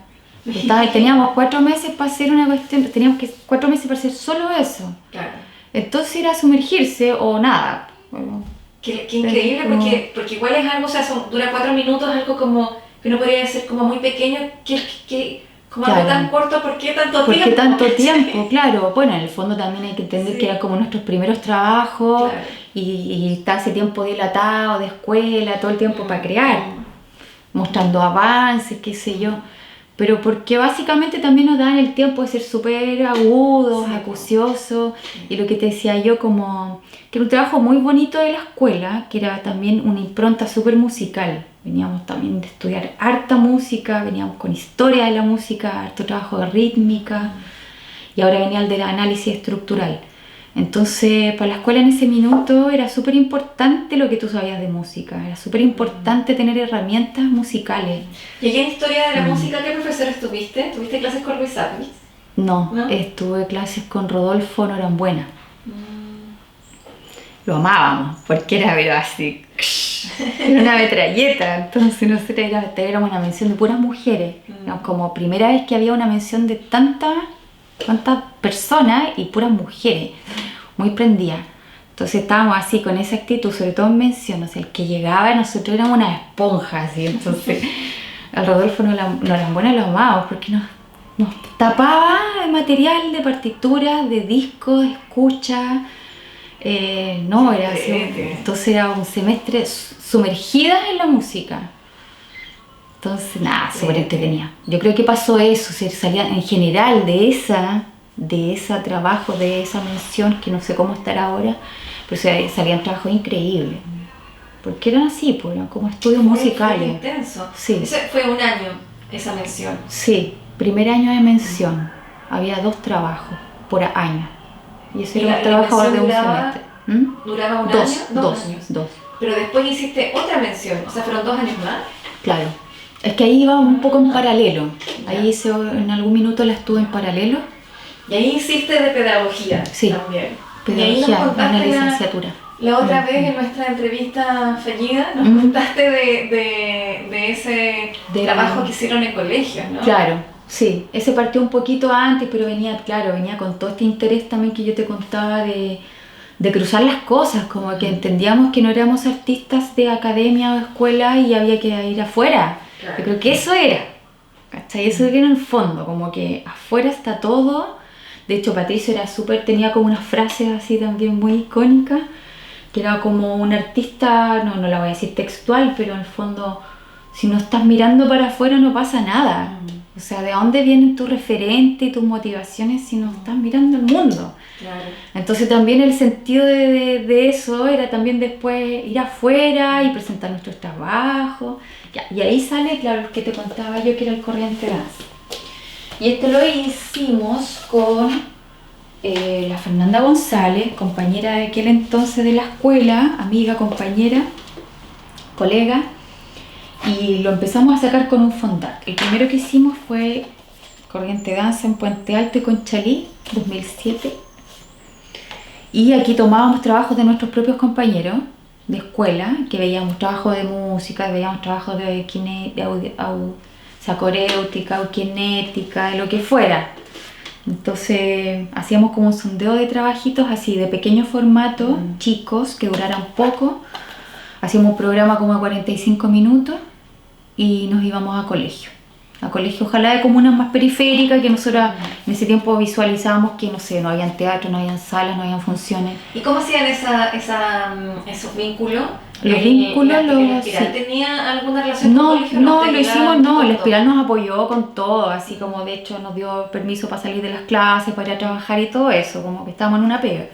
Teníamos 4 meses para hacer una cuestión, 4 meses para hacer solo eso.
Claro.
Entonces era sumergirse o nada.
Qué increíble, porque igual es algo, o sea, dura 4 minutos, algo como que uno podría ser como muy pequeño, como claro. Algo tan corto, ¿por qué tanto tiempo?
¿Por qué tanto tiempo? Claro, bueno, en el fondo también hay que entender que eran como nuestros primeros trabajos, claro. y está ese tiempo dilatado de escuela, todo el tiempo para crear, mostrando avances, qué sé yo. Pero porque básicamente también nos dan el tiempo de ser súper agudos, acuciosos, y lo que te decía yo, como que era un trabajo muy bonito de la escuela, que era también una impronta súper musical. Veníamos también de estudiar harta música, veníamos con historia de la música, harto trabajo de rítmica, y ahora venía el del análisis estructural. Entonces, para la escuela en ese minuto era súper importante lo que tú sabías de música, era súper importante tener herramientas musicales.
¿Y aquí en Historia de la Música qué profesores tuviste? ¿Tuviste clases con Luis Apis?
No, estuve clases con Rodolfo Norambuena. Lo amábamos, porque era pero así, era una metralleta, entonces nosotros éramos una mención de puras mujeres, como primera vez que había una mención de tantas personas y puras mujeres, muy prendidas. Entonces estábamos así con esa actitud, sobre todo en mención, o sea, el que llegaba, nosotros éramos una esponja, así. Entonces al Rodolfo Norambuena lo amábamos porque nos tapaba el material de partituras, de discos, de escucha. Era así, entonces era un semestre sumergida en la música. Entonces, súper entretenida. Yo creo que pasó eso, salía en general de ese trabajo, de esa mención, que no sé cómo estará ahora, pero salían trabajos increíbles. Porque eran así, pues, eran como estudios musicales.
Fue intenso.
Sí.
Ese fue un año, esa mención.
Sí, primer año de mención. Había 2 trabajos por año. Y ese era un trabajo de un semestre.
¿Duraba un año?
2 años.
Pero después hiciste otra mención, o sea, fueron 2 años más.
Claro. Es que ahí iba un poco en paralelo. Ahí en algún minuto la estuve en paralelo.
Y ahí hiciste de pedagogía también.
Pedagogía, una licenciatura.
La otra vez en nuestra entrevista fallida nos contaste de ese trabajo que hicieron en colegios, ¿no?
Claro, sí. Ese partió un poquito antes, pero venía con todo este interés también que yo te contaba de cruzar las cosas, como que entendíamos que no éramos artistas de academia o escuela y había que ir afuera. Claro. Yo creo que eso era, ¿cachai? Eso era en el fondo, como que afuera está todo. De hecho, Patricio tenía como unas frases así también muy icónicas, que era como un artista, no la voy a decir textual, pero en el fondo si no estás mirando para afuera no pasa nada. O sea, ¿de dónde vienen tus referentes y tus motivaciones si no estás mirando el mundo?
Claro.
Entonces también el sentido de eso era también después ir afuera y presentar nuestros trabajos. Y ahí sale, claro, lo que te contaba yo, que era el Corriente Dance. Y esto lo hicimos con la Fernanda González, compañera de aquel entonces de la escuela, amiga, compañera, colega, y lo empezamos a sacar con un fondac. El primero que hicimos fue Corriente Danza en Puente Alto y Conchalí, 2007. Y aquí tomábamos trabajos de nuestros propios compañeros de escuela, que veíamos trabajo de música, veíamos trabajo de coréutica o kinética, de lo que fuera. Entonces hacíamos como un sondeo de trabajitos así de pequeño formato, chicos, que duraran poco. Hacíamos un programa como de 45 minutos y nos íbamos a colegio. A colegio ojalá de comunas más periféricas, que nosotros en ese tiempo visualizábamos que, no sé, no habían teatro, no habían salas, no habían funciones.
¿Y cómo hacían esos vínculos?
Los vínculos
¿La Espiral tenía alguna relación
con
el colegio?
No, lo hicimos, no, la Espiral nos apoyó con todo, así como de hecho nos dio permiso para salir de las clases, para ir a trabajar y todo eso, como que estábamos en una pega.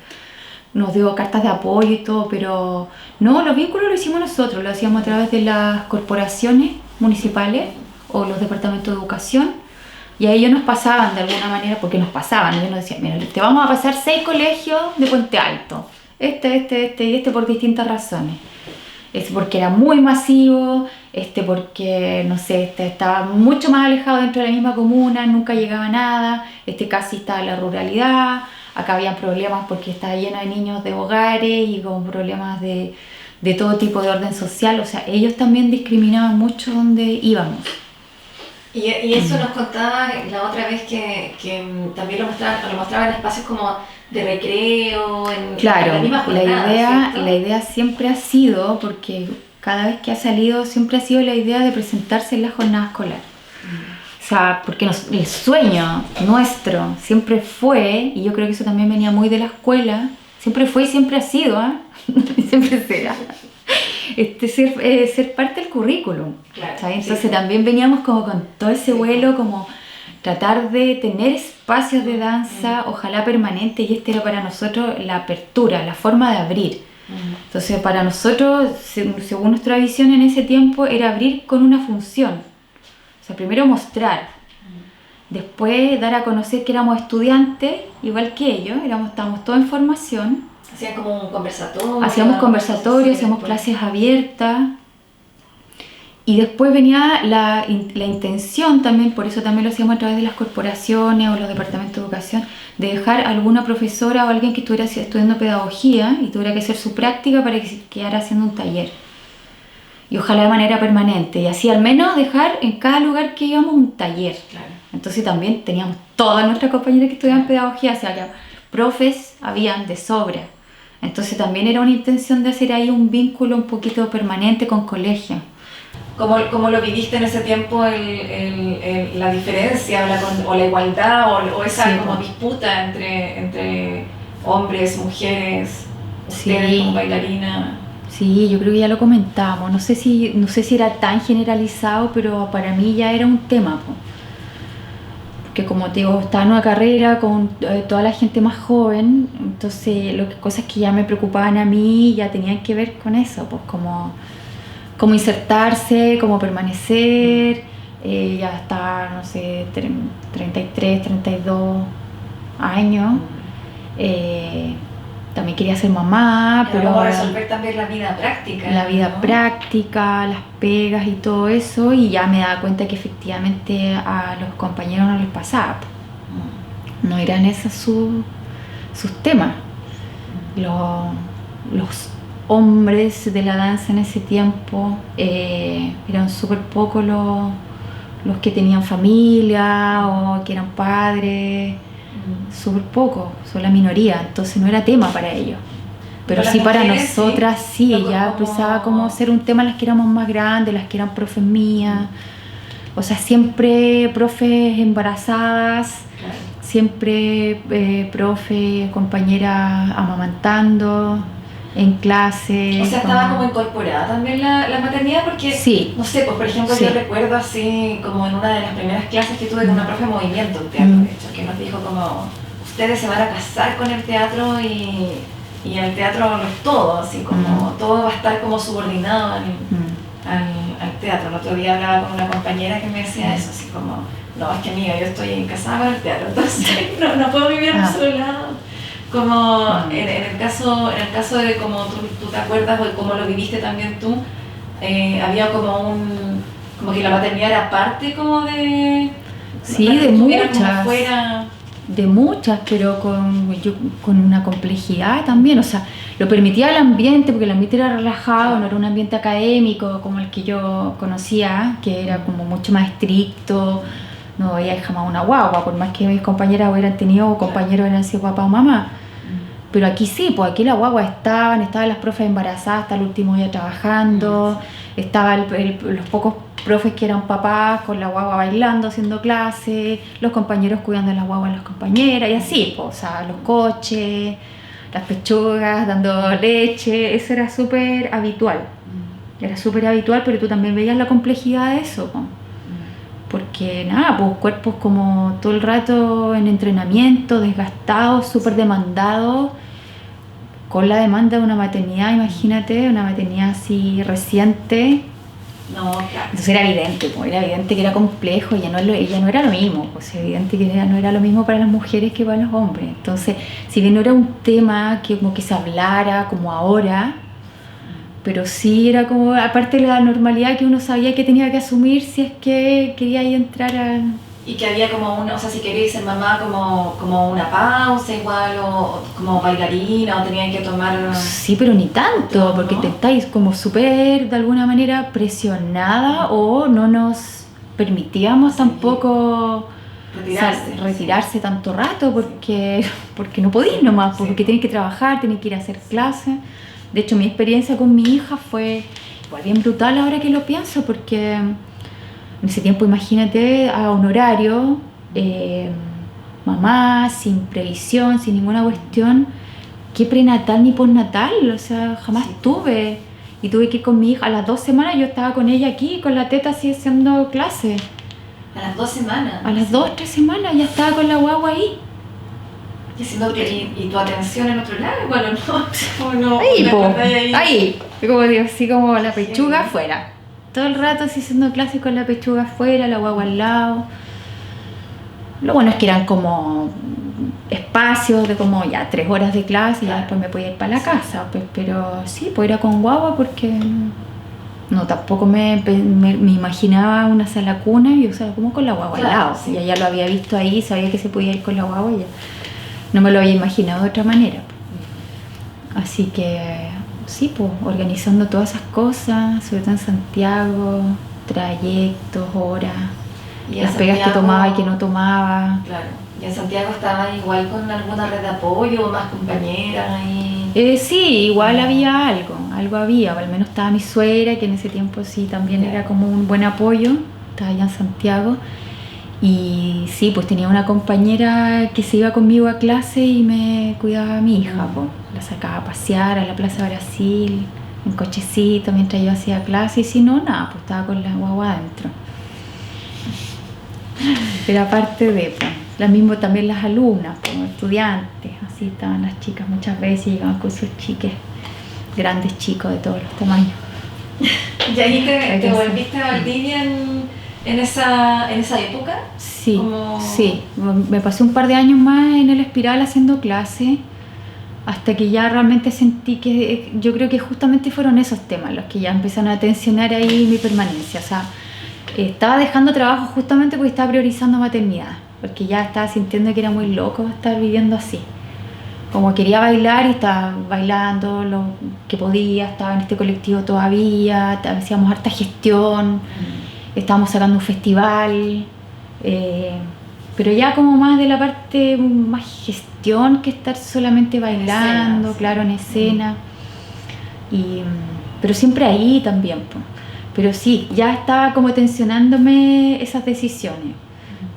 Nos dio cartas de apoyo y todo, pero no, los vínculos lo hicimos nosotros, lo hacíamos a través de las corporaciones municipales o los departamentos de educación, y a ellos nos pasaban de alguna manera, porque nos pasaban, ellos nos decían, mira, te vamos a pasar 6 colegios de Puente Alto, este por distintas razones. Porque era muy masivo, porque, no sé, estaba mucho más alejado dentro de la misma comuna, nunca llegaba nada, casi estaba en la ruralidad, acá habían problemas porque estaba lleno de niños de hogares y con problemas de todo tipo de orden social, o sea, ellos también discriminaban mucho donde íbamos.
Y eso nos contaba la otra vez que también lo mostraban en espacios como de recreo,
claro,
en la misma jornada,
la idea siempre ha sido, porque cada vez que ha salido siempre ha sido la idea de presentarse en la jornada escolar. O sea, porque el sueño nuestro siempre fue, y yo creo que eso también venía muy de la escuela, siempre fue y siempre ha sido, siempre será, ser parte del currículum.
Claro,
entonces
sí.
También veníamos como con todo ese vuelo, como tratar de tener espacios de danza, ojalá permanentes, y era para nosotros la apertura, la forma de abrir. Entonces para nosotros, según nuestra visión en ese tiempo, era abrir con una función. O sea, primero mostrar, después dar a conocer que éramos estudiantes, igual que ellos, estábamos todos en formación.
Hacían como un conversatorio.
Hacíamos conversatorios, hacíamos clases abiertas. Y después venía la intención también, por eso también lo hacíamos a través de las corporaciones o los departamentos de educación, de dejar alguna profesora o alguien que estuviera estudiando pedagogía y tuviera que hacer su práctica para que se quedara haciendo un taller. Y ojalá de manera permanente. Y así al menos dejar en cada lugar que íbamos un taller.
Claro.
Entonces también teníamos todas nuestras compañeras que estudiaban pedagogía, o sea que profes habían de sobra. Entonces también era una intención de hacer ahí un vínculo un poquito permanente con colegio.
¿Cómo lo viviste en ese tiempo, la diferencia o la igualdad o esa como disputa entre hombres, mujeres, ustedes como bailarina?
Sí, yo creo que ya lo comentábamos, no sé si era tan generalizado, pero para mí ya era un tema, porque como te digo, estaba en una carrera con toda la gente más joven, entonces cosas que ya me preocupaban a mí ya tenían que ver con eso, pues como insertarse, cómo permanecer, ya estaba, no sé, 33, 32 años, también quería ser mamá, pero
resolver también la vida práctica.
La vida práctica, las pegas y todo eso, y ya me daba cuenta que efectivamente a los compañeros no les pasaba. No eran esos sus temas. Los hombres de la danza en ese tiempo eran súper pocos los que tenían familia o que eran padres, súper pocos, son la minoría, entonces no era tema para ellos. Pero sí para nosotras sí, ya empezaba como a ser un tema las que éramos más grandes, las que eran profes mías, o sea, siempre profes embarazadas, siempre profe, compañeras amamantando. en clase.
O sea, estaba como incorporada también la maternidad porque,
sí,
no sé, pues por ejemplo
sí.
yo recuerdo así como en una de las primeras clases que tuve con una profe de movimiento en teatro, de hecho, que nos dijo como, ustedes se van a casar con el teatro y el teatro lo es todo, así como todo va a estar como subordinado al teatro. El otro día hablaba con una compañera que me decía eso, así como, no, es que amiga, yo estoy casada con el teatro, entonces no puedo vivir en un solo lado. Como en el caso de como tú te acuerdas o cómo lo viviste también tú, había como que la maternidad era parte como de...
Sí,
no,
de
muchas.
De muchas, pero con una complejidad también, o sea, lo permitía el ambiente, porque el ambiente era relajado, no era un ambiente académico como el que yo conocía, que era como mucho más estricto, no veía jamás una guagua, por más que mis compañeras hubieran tenido o compañeros hubieran sido papá o mamá. Pero aquí sí, pues aquí las guaguas estaban las profes embarazadas hasta el último día trabajando, estaban los pocos profes que eran papás con la guagua bailando, haciendo clases, los compañeros cuidando de las guaguas a las compañeras y así, pues, o sea, los coches, las pechugas, dando leche, eso era súper habitual. Era súper habitual, pero tú también veías la complejidad de eso, pues. Porque nada, pues cuerpos como todo el rato en entrenamiento, desgastados, súper demandados, con la demanda de una maternidad, imagínate, una maternidad así reciente.
No, claro.
Entonces era evidente, pues, era evidente que era complejo, ella no era lo mismo, pues evidente que no era lo mismo para las mujeres que para los hombres. Entonces, si bien no era un tema que como que se hablara como ahora, pero sí era como, aparte de la normalidad que uno sabía que tenía que asumir si es que quería ahí entrar a...
Y que había como una, o sea, si queréis ser mamá, como una pausa igual, o como bailarina, o tenían que tomar...
Sí, pero ni tanto, porque te estáis como súper, de alguna manera, presionada o no nos permitíamos tampoco retirarse tanto rato, porque no podís nomás, porque tenés que trabajar, tenés que ir a hacer clases. De hecho, mi experiencia con mi hija fue igual bien brutal ahora que lo pienso, porque en ese tiempo, imagínate, a un horario, mamá, sin previsión, sin ninguna cuestión, qué prenatal ni postnatal, o sea, jamás tuve. Y tuve que ir con mi hija, a las 2 semanas yo estaba con ella aquí, con la teta así haciendo clase.
¿A las 2 semanas?
A las 2 o 3 semanas ya estaba con la guagua ahí.
Y tu atención en otro lado, bueno, no.
Ahí, como digo, así como la pechuga afuera. Todo el rato así haciendo clases con la pechuga afuera, la guagua al lado. Lo bueno es que eran como espacios de como ya 3 horas de clase y ya después me podía ir para la casa. Pues, pero sí, pues era con guagua porque no, tampoco me imaginaba una sala cuna y o sea, como con la guagua al lado. Sí. Ya lo había visto ahí, sabía que se podía ir con la guagua y ya. No me lo había imaginado de otra manera. Así que sí, pues organizando todas esas cosas, sobre todo en Santiago, trayectos, horas, las pegas que tomaba y que no tomaba.
Claro. ¿Y en Santiago estaba igual con alguna red de apoyo o más compañeras ahí?
Sí, igual había algo había, al menos estaba mi suegra, que en ese tiempo sí también era como un buen apoyo, estaba allá en Santiago. Y sí, pues tenía una compañera que se iba conmigo a clase y me cuidaba a mi hija, pues. La sacaba a pasear a la Plaza Brasil, en cochecito, mientras yo hacía clase, y si no, nada, pues estaba con la guagua adentro. Pero aparte de, pues, lo mismo también las alumnas, pues, estudiantes, así estaban las chicas muchas veces, llegaban con sus chiques, grandes chicos de todos los tamaños.
¿Y ahí te volviste a Valdivia en esa época?
Sí, sí, me pasé un par de años más en el Espiral haciendo clases hasta que ya realmente sentí que yo creo que justamente fueron esos temas los que ya empezaron a tensionar ahí mi permanencia. O sea, estaba dejando trabajo justamente porque estaba priorizando maternidad, porque ya estaba sintiendo que era muy loco estar viviendo así. Como quería bailar y estaba bailando lo que podía, estaba en este colectivo todavía, hacíamos harta gestión. Estábamos sacando un festival, pero ya como más de la parte más gestión que estar solamente bailando, escena, claro, en escena. Pero siempre ahí también, pues. Pero sí, ya estaba como tensionándome esas decisiones.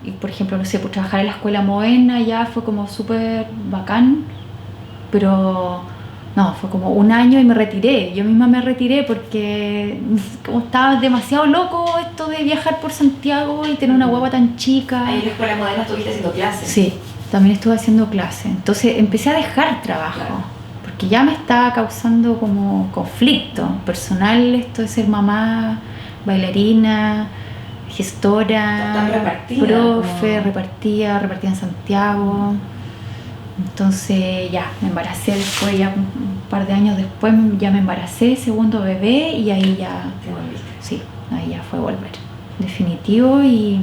Y por ejemplo, no sé, pues trabajar en la escuela moderna ya fue como súper bacán, pero No, fue como un año y me retiré. Yo misma me retiré porque como estaba demasiado loco esto de viajar por Santiago y tener una guagua tan chica.
Ahí en la escuela moderna estuviste haciendo clases.
Sí, también estuve haciendo clases. Entonces empecé a dejar trabajo, claro, porque ya me estaba causando como conflicto personal esto de ser mamá, bailarina, gestora, profe, repartía en Santiago. Entonces ya me embaracé después, ya un par de años después ya me embaracé, segundo bebé, y ahí ya
te volviste.
Sí, ahí ya fue volver definitivo y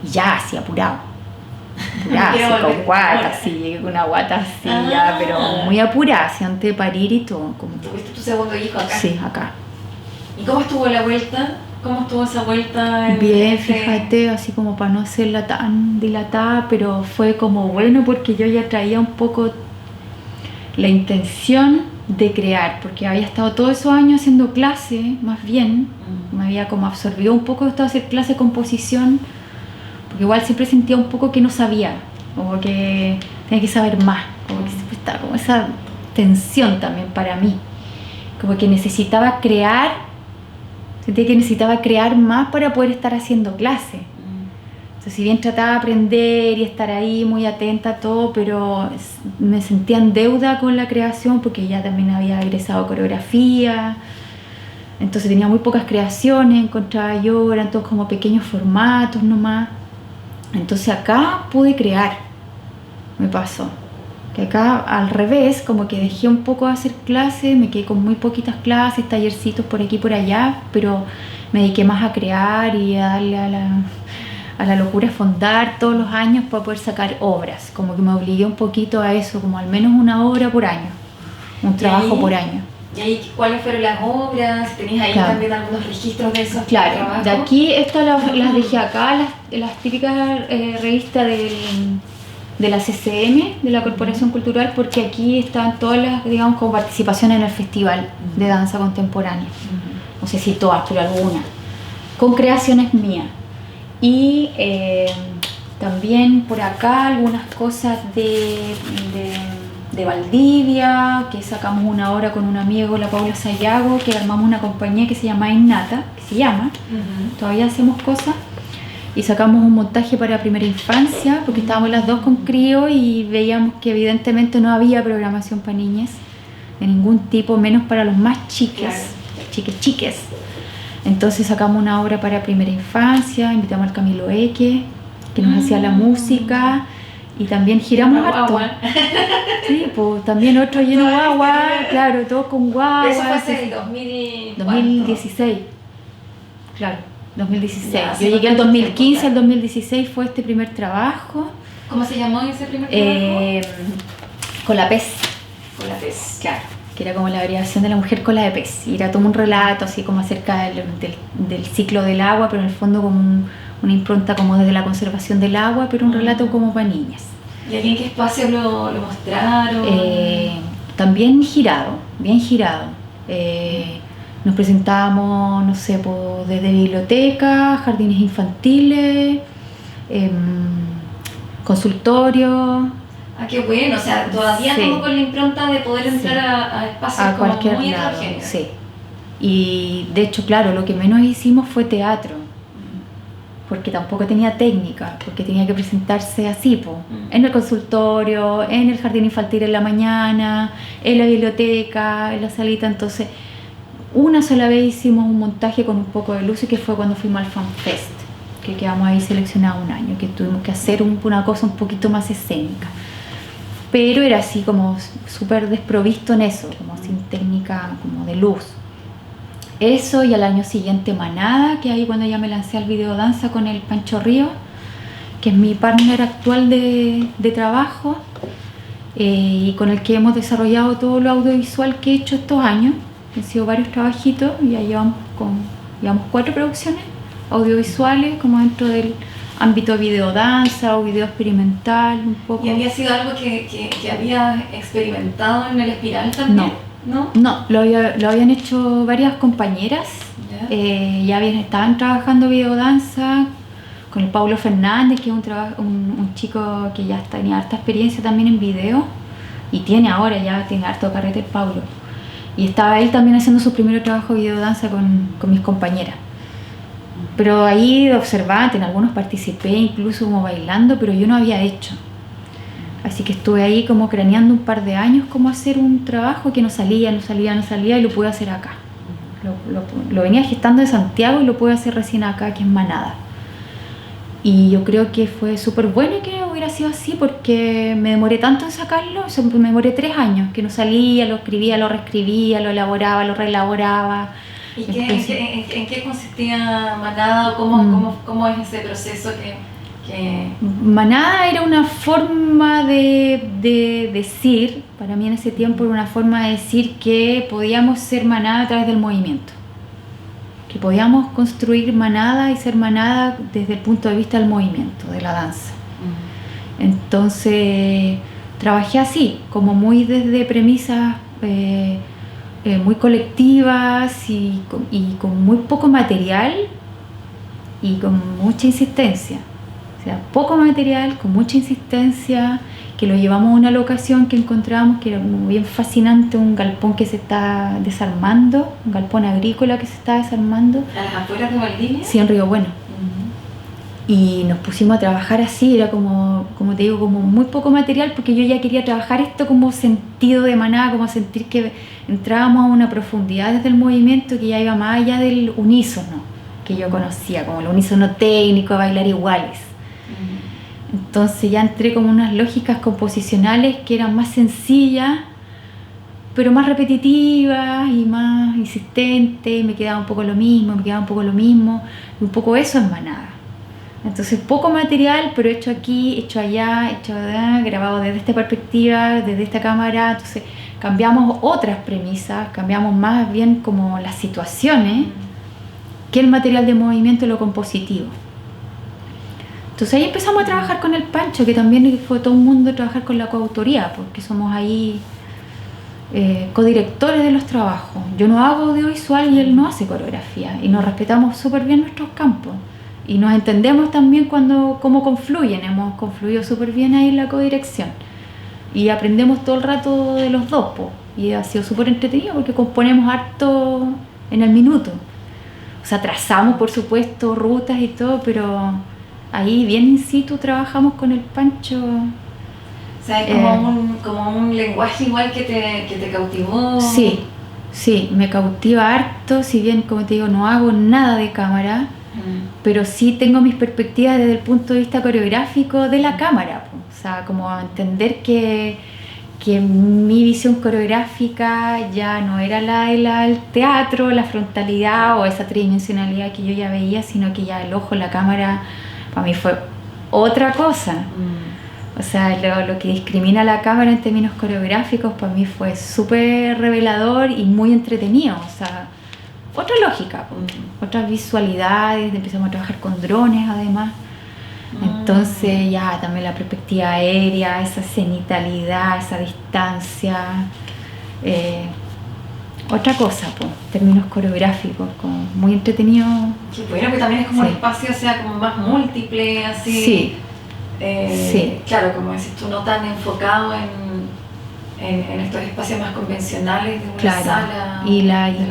ya así apurado, así con guata, sí, llegué con una guata así ya, pero muy apurada, así antes de parir y todo.
¿Tuviste tu segundo hijo acá?
Sí, acá.
¿Y cómo estuvo la vuelta? ¿Cómo estuvo esa vuelta?
Bien, fíjate, así como para no hacerla tan dilatada, pero fue como bueno porque yo ya traía un poco la intención de crear, porque había estado todos esos años haciendo clase, más bien, me había como absorbido un poco esto de hacer clase de composición, porque igual siempre sentía un poco que no sabía, como que tenía que saber más, como que siempre estaba como esa tensión también para mí, como que necesitaba crear. Sentía que necesitaba crear más para poder estar haciendo clase. Entonces, si bien trataba de aprender y estar ahí muy atenta a todo, pero me sentía en deuda con la creación porque ya también había egresado coreografía. Entonces tenía muy pocas creaciones, encontraba yo, eran todos como pequeños formatos nomás. Entonces acá pude crear, me pasó. Que acá al revés, como que dejé un poco de hacer clases, me quedé con muy poquitas clases, tallercitos por aquí y por allá, pero me dediqué más a crear y a darle a la locura, a fondar todos los años para poder sacar obras, como que me obligué un poquito a eso, como al menos una obra por año, un trabajo por año.
¿Y ahí cuáles fueron las obras? ¿Tenías ahí también algunos registros de esos trabajos?
De aquí, estas las dejé acá, las típicas revistas de la CCM, de la Corporación Cultural, porque aquí están todas las, digamos, con participación en el Festival de Danza Contemporánea. No sé si todas, pero algunas. Con creaciones mías. Y también por acá algunas cosas de Valdivia, que sacamos una obra con un amigo, la Paula Sayago, que armamos una compañía que se llama Innata, todavía hacemos cosas. Y sacamos un montaje para primera infancia, porque estábamos las dos con crío y veíamos que evidentemente no había programación para niñas de ningún tipo, menos para los más chiques, chiques. Entonces sacamos una obra para primera infancia, invitamos al Camilo Eque, que nos hacía la música, y también giramos harto. Sí, pues también otro lleno de guagua, claro, todo con guagua.
Eso fue hace el
2016, claro. 2016.
Ya,
yo llegué al 2015, el 2016 fue este primer trabajo.
¿Cómo se llamó ese primer trabajo?
Con la pez.
Con la pez,
claro. Que era como la variación de la mujer con la de pez. Y era todo un relato así como acerca del ciclo del agua, pero en el fondo como una impronta como desde la conservación del agua, pero un relato como para niñas.
¿Y aquí en qué espacio lo mostraron?
También girado, bien girado. Nos presentábamos, no sé, desde bibliotecas, jardines infantiles, consultorios.
Qué bueno, o sea, todavía como con la impronta de poder entrar a espacios como
cualquier
muy
lado,
heterogéneos.
Sí. Y de hecho, claro, lo que menos hicimos fue teatro, porque tampoco tenía técnica, porque tenía que presentarse así, en el consultorio, en el jardín infantil en la mañana, en la biblioteca, en la salita. Entonces, una sola vez hicimos un montaje con un poco de luz, y que fue cuando fuimos al FanFest, que quedamos ahí seleccionados un año, que tuvimos que hacer una cosa un poquito más escénica. Pero era así como súper desprovisto en eso, como sin técnica como de luz. Eso, y al año siguiente Manada, que ahí cuando ya me lancé al videodanza con el Pancho Ríos, que es mi partner actual de trabajo, y con el que hemos desarrollado todo lo audiovisual que he hecho estos años. Han sido varios trabajitos, y ya llevamos 4 producciones audiovisuales como dentro del ámbito de videodanza o video experimental un poco.
¿Y había sido algo que habías experimentado en el Espiral también?
No, lo habían hecho varias compañeras. Ya estaban trabajando videodanza con el Paulo Fernández, que es un chico que ya tenía harta experiencia también en video, y tiene ahora, ya tiene harto carrete el Paulo. Y estaba él también haciendo su primer trabajo de videodanza con mis compañeras. Pero ahí de observante, en algunos participé, incluso como bailando, pero yo no había hecho. Así que estuve ahí como craneando un par de años cómo hacer un trabajo que no salía y lo pude hacer acá. Lo venía gestando de Santiago y lo pude hacer recién acá, que es Manada. Y yo creo que fue súper bueno que hubiera sido así porque me demoré tanto en sacarlo, me demoré 3 años, que no salía, lo escribía, lo reescribía, lo elaboraba, lo reelaboraba.
¿Y en qué consistía Manada o cómo es ese proceso que...
Manada era una forma de decir, para mí en ese tiempo era una forma de decir que podíamos ser manada a través del movimiento. Que podíamos construir manada y ser manada desde el punto de vista del movimiento, de la danza. Entonces trabajé así, como muy desde premisas muy colectivas y con muy poco material y con mucha insistencia. O sea, poco material, con mucha insistencia, que lo llevamos a una locación que encontramos que era muy bien fascinante, un galpón que se está desarmando, un galpón agrícola que se está desarmando.
¿A las afueras de Valdivia?
Sí, en Río Bueno. Y nos pusimos a trabajar así, era como te digo, como muy poco material, porque yo ya quería trabajar esto como sentido de manada, como sentir que entrábamos a una profundidad desde el movimiento que ya iba más allá del unísono que yo conocía, como el unísono técnico, de bailar iguales. Entonces ya entré como unas lógicas composicionales que eran más sencillas, pero más repetitivas y más insistentes, me quedaba un poco lo mismo, y un poco eso es manada. Entonces poco material, pero hecho aquí, hecho allá, hecho allá, grabado desde esta perspectiva, desde esta cámara. Entonces cambiamos otras premisas, cambiamos más bien como las situaciones que el material de movimiento y lo compositivo. Entonces ahí empezamos a trabajar con el Pancho, que también fue todo un mundo trabajar con la coautoría, porque somos ahí codirectores de los trabajos. Yo no hago audiovisual y él no hace coreografía, y nos respetamos súper bien nuestros campos. Y nos entendemos también cómo confluyen, hemos confluido súper bien ahí en la codirección. Y aprendemos todo el rato de los dos, y ha sido súper entretenido porque componemos harto en el minuto. O sea, trazamos por supuesto rutas y todo, pero ahí bien in situ trabajamos con el Pancho.
O sea, es como un lenguaje igual que te cautivó.
Sí, me cautiva harto, si bien como te digo no hago nada de cámara, pero sí tengo mis perspectivas desde el punto de vista coreográfico de la cámara. O sea, como entender que mi visión coreográfica ya no era la del teatro, la frontalidad o esa tridimensionalidad que yo ya veía, sino que ya el ojo, la cámara, para mí fue otra cosa. O sea, lo que discrimina la cámara en términos coreográficos para mí fue súper revelador y muy entretenido. O sea, otra lógica, otras visualidades, empezamos a trabajar con drones además. Entonces ya también la perspectiva aérea, esa cenitalidad, esa distancia, otra cosa, términos coreográficos, como muy entretenido.
Qué bueno, que también es como el espacio sea como más múltiple, así.
Sí.
Claro, como decís tú, no tan enfocado en estos espacios más convencionales de una sala.
Y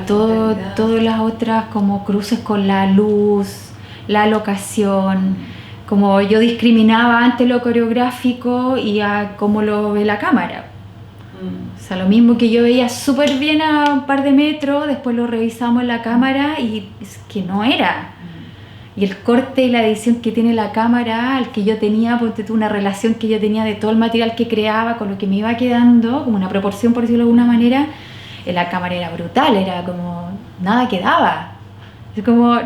todas las otras como cruces con la luz, la locación, como yo discriminaba antes lo coreográfico y a cómo lo ve la cámara. O sea, lo mismo que yo veía súper bien a un par de metros, después lo revisamos en la cámara y es que no era. Y el corte y la edición que tiene la cámara, al que yo tenía, ponte tú, una relación que yo tenía de todo el material que creaba con lo que me iba quedando, como una proporción, por decirlo de alguna manera, en la cámara era brutal, era como nada quedaba. Es como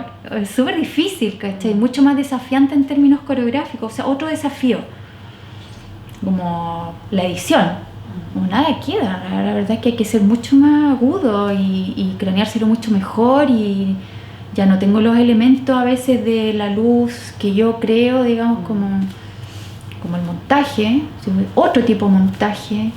súper difícil, ¿cachai? Mucho más desafiante en términos coreográficos, o sea, otro desafío, como la edición. Como nada queda, la verdad es que hay que ser mucho más agudo y craneárselo mucho mejor, y ya no tengo los elementos a veces de la luz que yo creo, digamos, como el montaje, otro tipo de montaje,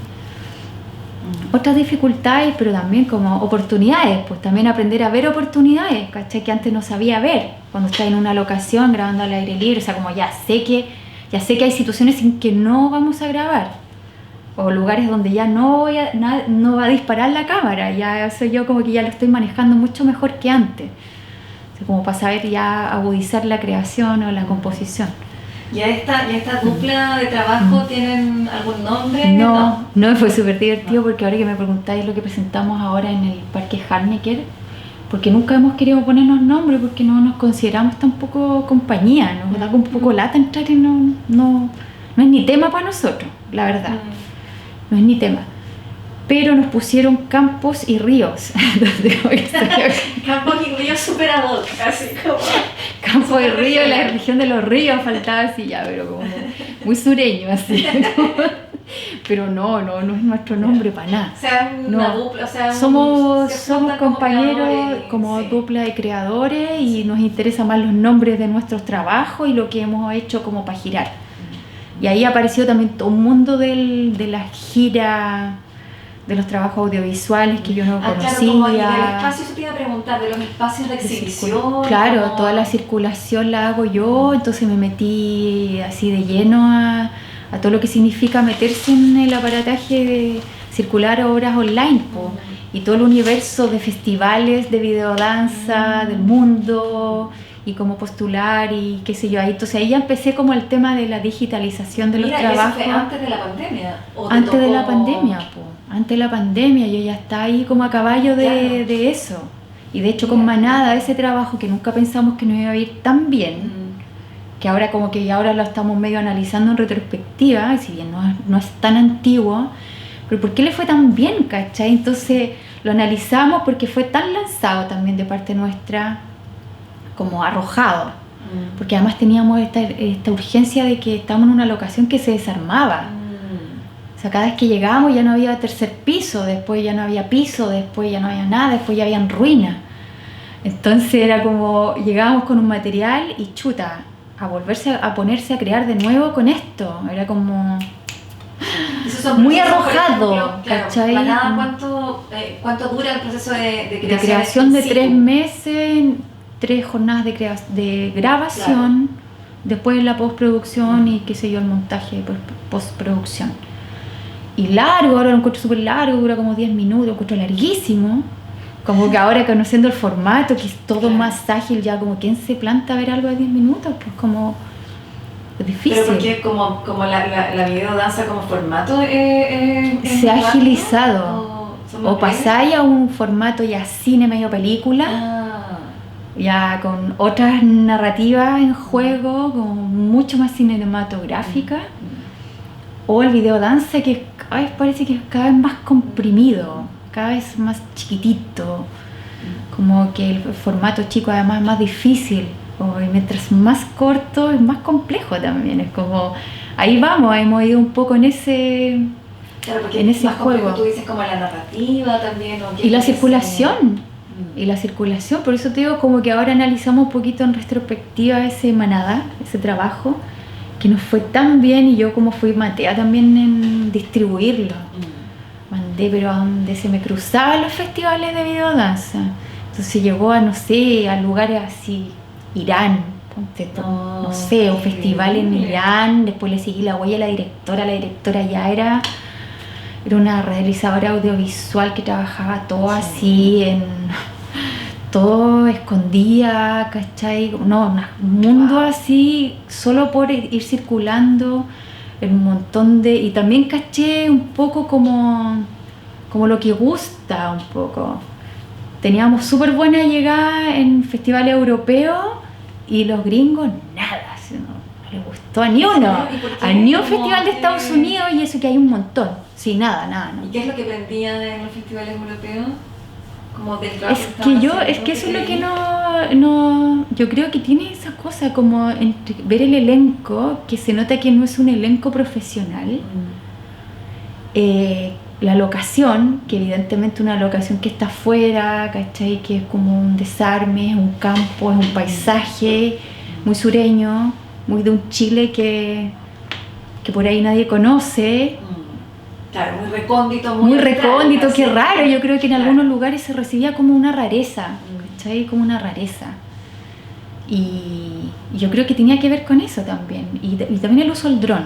otras dificultades, pero también como oportunidades, pues también aprender a ver oportunidades, ¿cachai? Que antes no sabía ver, cuando estás en una locación grabando al aire libre, o sea, como ya sé que hay situaciones en que no vamos a grabar, o lugares donde ya no va a disparar la cámara, ya eso yo como que ya lo estoy manejando mucho mejor que antes, o sea, como para saber ya agudizar la creación o la composición.
¿Y esta dupla de trabajo tienen algún nombre?
No, fue súper divertido porque ahora que me preguntáis lo que presentamos ahora en el Parque Harnecker, porque nunca hemos querido ponernos nombres porque no nos consideramos tampoco compañía, nos da un poco lata entrar y no es ni tema para nosotros, la verdad, no es ni tema. Pero nos pusieron Campos y Ríos.
Campos y Ríos super ad hoc, así como...
Campos y Ríos, la región de los ríos, faltaba así ya, pero como muy sureño, así. Pero no es nuestro nombre para nada.
O sea, una dupla, o sea...
Somos compañeros, como dupla de creadores y nos interesan más los nombres de nuestros trabajos y lo que hemos hecho como para girar. Y ahí apareció también todo un mundo de la gira... de los trabajos audiovisuales que yo no conocía.
Claro, como, y del espacio, se te iba a preguntar, de los espacios de exhibición.
Claro,
como...
toda la circulación la hago yo, entonces me metí así de lleno a todo lo que significa meterse en el aparataje de circular obras online, y todo el universo de festivales de videodanza del mundo, y cómo postular y qué sé yo. Entonces ahí ya empecé como el tema de la digitalización de los trabajos.
¿Eso fue antes de la pandemia?
Antes de la pandemia, antes de la pandemia, yo ya estaba ahí como a caballo de eso. Y de hecho con Manada, ese trabajo que nunca pensamos que nos iba a ir tan bien, que ahora como que ahora lo estamos medio analizando en retrospectiva, si bien no es tan antiguo, pero ¿por qué le fue tan bien, cachai? Entonces lo analizamos porque fue tan lanzado también de parte nuestra, como arrojado, porque además teníamos esta urgencia de que estábamos en una locación que se desarmaba. O sea, cada vez que llegábamos ya no había tercer piso, después ya no había piso, después ya no había nada, después ya habían ruinas. Entonces era como, llegábamos con un material y chuta, a ponerse a crear de nuevo con esto. Era como muy arrojado, ¿cachai?
¿Cuánto dura el proceso de creación?
De creación de 3 meses, 3 jornadas de grabación, después la postproducción y qué sé yo, el montaje de postproducción. Y largo, ahora lo encuentro súper largo, dura como 10 minutos, lo encuentro larguísimo. Como que ahora conociendo el formato, que es todo más ágil, ya como ¿quién se planta a ver algo de 10 minutos? Pues como es difícil.
Pero porque como la videodanza como formato
se ha agilizado. O pasáis a un formato ya cine medio película, ya con otras narrativas en juego, como mucho más cinematográfica, o el videodanza que parece que es cada vez más comprimido, cada vez más chiquitito, como que el formato chico además es más difícil, y mientras más corto es más complejo también, es como ahí vamos, hemos ido un poco en ese juego.
Tú dices como la narrativa también,
y la circulación. Y la circulación, por eso te digo como que ahora analizamos un poquito en retrospectiva ese Manada, ese trabajo que nos fue tan bien, y yo como fui matea también en distribuirlo, mandé pero a donde se me cruzaban los festivales de videodanza, entonces llegó a no sé, a lugares así, Irán, no sé, un festival en Irán, después le seguí la huella a la directora ya era una realizadora audiovisual que trabajaba todo así, todo escondida, ¿cachai? No, un mundo así, solo por ir circulando en un montón de... Y también caché un poco como lo que gusta un poco. Teníamos súper buena llegada en festivales europeos y los gringos nada, no les gustó a ni uno. A ni un festival de Estados Unidos, y eso que hay un montón. Sí, nada. ¿No?
¿Y qué es lo que aprendían en los festivales europeos? Como del
es que eso es lo que no yo creo que tiene esa cosa como entre ver el elenco, que se nota que no es un elenco profesional, la locación, que evidentemente una locación que está afuera, ¿cachai? Que es como un desarme, es un campo, es un paisaje muy sureño, muy de un Chile que por ahí nadie conoce.
Claro, muy
recóndito, qué raro. Yo creo que en algunos lugares se recibía como una rareza, ¿cachai? Como una rareza. Y yo creo que tenía que ver con eso también. Y también el uso del dron.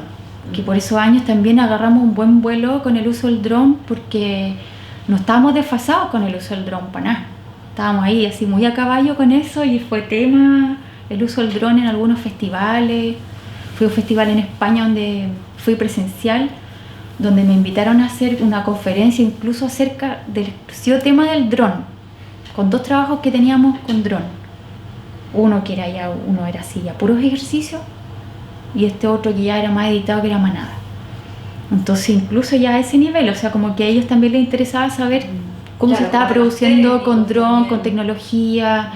que por esos años también agarramos un buen vuelo con el uso del dron, porque no estábamos desfasados con el uso del dron para nada. Estábamos ahí así muy a caballo con eso y fue tema el uso del dron en algunos festivales. Fui a un festival en España donde fui presencial, donde me invitaron a hacer una conferencia incluso acerca del exclusivo tema del dron, con 2 trabajos que teníamos con dron. Uno era así, ya puros ejercicios, y este otro que ya era más editado, que era más nada. Entonces incluso ya a ese nivel, o sea, como que a ellos también les interesaba saber cómo se estaba produciendo con dron, con tecnología,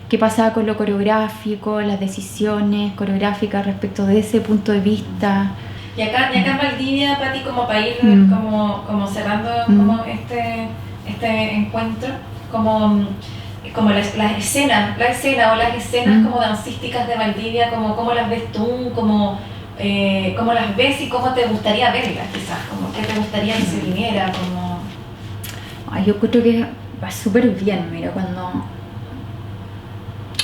qué pasaba con lo coreográfico, las decisiones coreográficas respecto de ese punto de vista.
Y acá en Valdivia, Pati, como para ir como cerrando como este encuentro, como la escena o las escenas como dancísticas de Valdivia, como las ves tú, como las ves y cómo te gustaría verlas, quizás, como qué te gustaría que se viniera, como...
Ay, yo creo que va súper bien, mira, cuando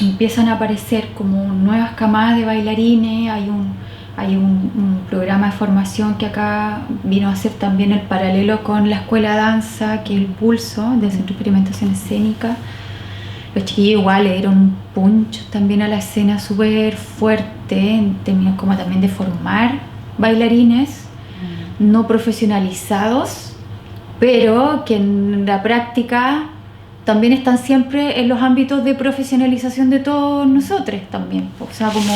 empiezan a aparecer como nuevas camadas de bailarines. Hay un programa de formación que acá vino a hacer también el paralelo con la escuela de danza, que es el Pulso, del Centro de Experimentación Escénica. Los chiquillos igual le dieron un punch también a la escena súper fuerte, en términos como también de formar bailarines no profesionalizados, pero que en la práctica también están siempre en los ámbitos de profesionalización de todos nosotros también. O sea, como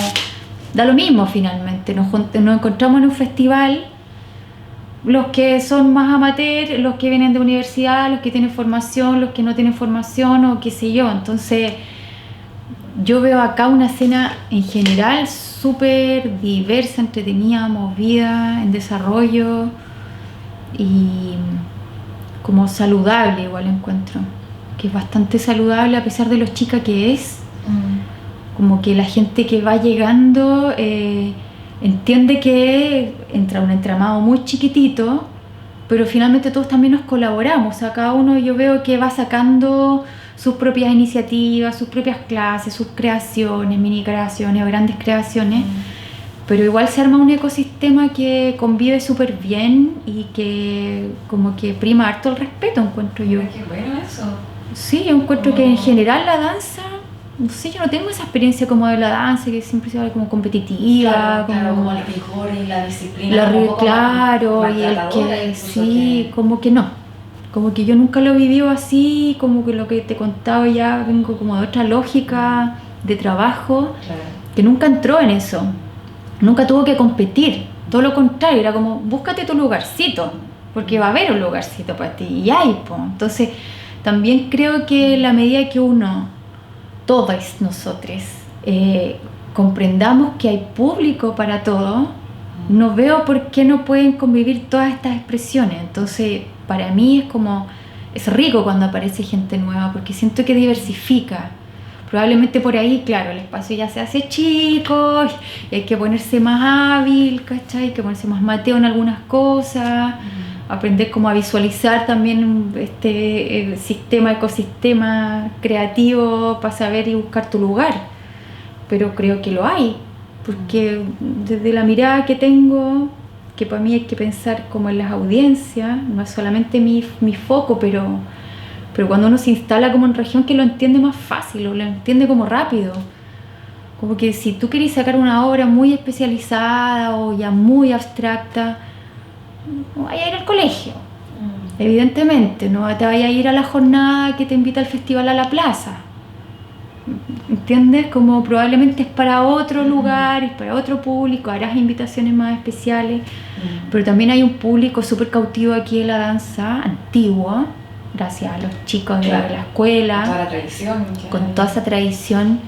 da lo mismo finalmente, nos encontramos en un festival, los que son más amateurs, los que vienen de universidad, los que tienen formación, los que no tienen formación o qué sé yo. Entonces yo veo acá una escena en general súper diversa, entretenida, movida, en desarrollo y como saludable. Igual encuentro que es bastante saludable a pesar de lo chica que es. Como que la gente que va llegando entiende que entra un entramado muy chiquitito, pero finalmente todos también nos colaboramos. O sea, cada uno yo veo que va sacando sus propias iniciativas, sus propias clases, sus creaciones, mini creaciones o grandes creaciones, pero igual se arma un ecosistema que convive súper bien y que como que prima harto el respeto, encuentro yo.
Qué bueno eso.
Sí, yo encuentro que en general la danza, no sé, yo no tengo esa experiencia como de la danza, que siempre se ve como competitiva.
Claro, como el rigor y la disciplina.
Claro, y el que sí, como que no. Como que yo nunca lo he vivido así, como que lo que te he contado ya vengo como de otra lógica de trabajo, que nunca entró en eso. Nunca tuvo que competir, todo lo contrario, era como búscate tu lugarcito, porque va a haber un lugarcito para ti, y hay, pues. Entonces también creo que la medida que todos nosotros comprendamos que hay público para todo, no veo por qué no pueden convivir todas estas expresiones. Entonces para mí es rico cuando aparece gente nueva, porque siento que diversifica. Probablemente por ahí, claro, el espacio ya se hace chico y hay que ponerse más hábil, ¿cachai? Hay que ponerse más mateo en algunas cosas, aprender cómo a visualizar también este ecosistema creativo para saber y buscar tu lugar. Pero creo que lo hay, porque desde la mirada que tengo, que para mí hay que pensar como en las audiencias, no es solamente mi foco, pero cuando uno se instala como en región, que lo entiende más fácil, o lo entiende como rápido. Como que si tú querés sacar una obra muy especializada o ya muy abstracta, no vayas a ir al colegio, evidentemente, no te vayas a ir a la jornada que te invita al festival a la plaza, ¿entiendes? Como probablemente es para otro lugar, es para otro público, harás invitaciones más especiales, pero también hay un público súper cautivo aquí en la danza antigua, gracias a los chicos de la escuela,
toda la tradición,
con toda esa tradición,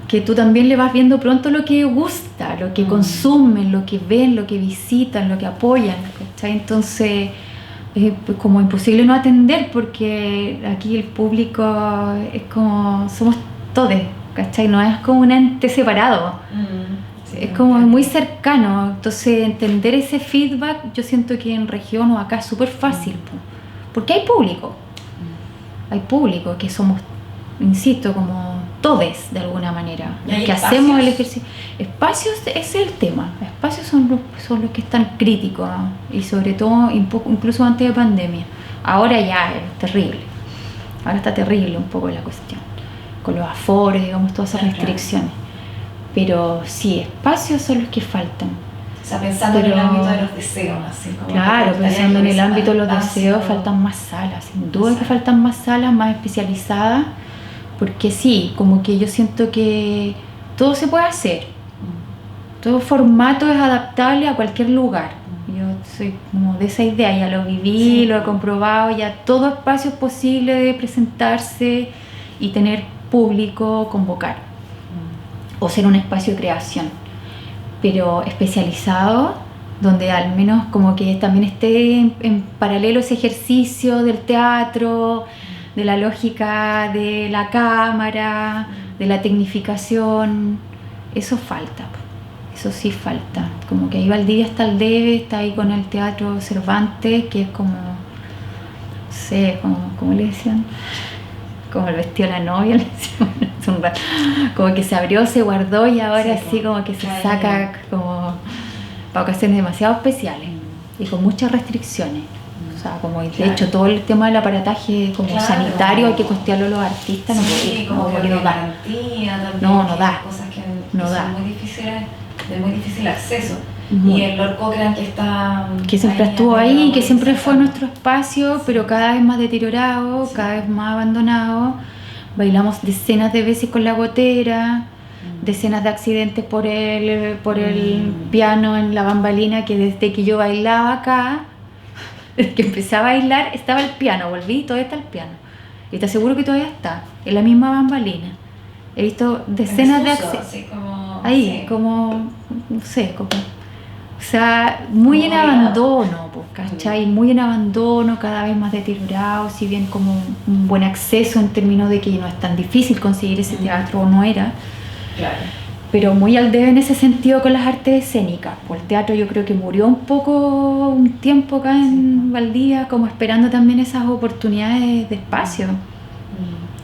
que tú también le vas viendo pronto lo que gusta, lo que consumen, lo que ven, lo que visitan, lo que apoyan, ¿cachai? Entonces pues como imposible no atender, porque aquí el público es como, somos todos, ¿cachai? No es como un ente separado, es como muy cercano. Entonces entender ese feedback, yo siento que en región o acá es súper fácil, porque hay público que somos, insisto, como todes de alguna manera, que hacemos el ejercicio. Espacios es el tema, espacios son los que están críticos, ¿no? Y sobre todo incluso antes de pandemia. Ahora ya es terrible, ahora está terrible un poco la cuestión, con los aforos, digamos, todas esas restricciones. Pero sí, espacios son los que faltan.
O sea, pensando en el ámbito de los deseos, así como...
Claro, pensando en el ámbito de los deseos, faltan más salas, sin duda que faltan más salas, más especializadas, porque sí, como que yo siento que todo se puede hacer, todo formato es adaptable a cualquier lugar. Yo soy como de esa idea, ya lo viví, lo he comprobado, ya todo espacio es posible de presentarse y tener público, convocar, o ser un espacio de creación, pero especializado, donde al menos como que también esté en paralelo ese ejercicio del teatro, de la lógica de la cámara, de la tecnificación. Eso falta, eso sí falta. Como que ahí Valdivia está al debe, está ahí con el Teatro Cervantes, que es como, no sé, como le decían, como el vestido de la novia, le decían, como que se abrió, se guardó y ahora sí como que se saca como para ocasiones demasiado especiales y con muchas restricciones. O sea, como de hecho todo el tema del aparataje como sanitario hay que costearlo a los artistas,
como que no da.
No da.
Cosas que
no da.
Son muy difíciles, de muy difícil acceso. Y el Lord Cochrane que
siempre estuvo ahí, que siempre fue nuestro espacio, pero cada vez más deteriorado, cada vez más abandonado. Bailamos decenas de veces con la gotera, decenas de accidentes por el piano en la bambalina, que desde que yo bailaba acá, desde que empecé a bailar, estaba el piano, volví y todavía está el piano. Y te aseguro que todavía está, en la misma bambalina. He visto decenas de accidentes. Como, no sé, como... O sea, muy en abandono, ¿cachai? Muy en abandono, cada vez más deteriorado, si bien como un buen acceso en términos de que no es tan difícil conseguir ese teatro, o no era.
Claro.
Pero muy al debe en ese sentido con las artes escénicas. Pues el teatro yo creo que murió un tiempo acá en Valdivia, como esperando también esas oportunidades de espacio.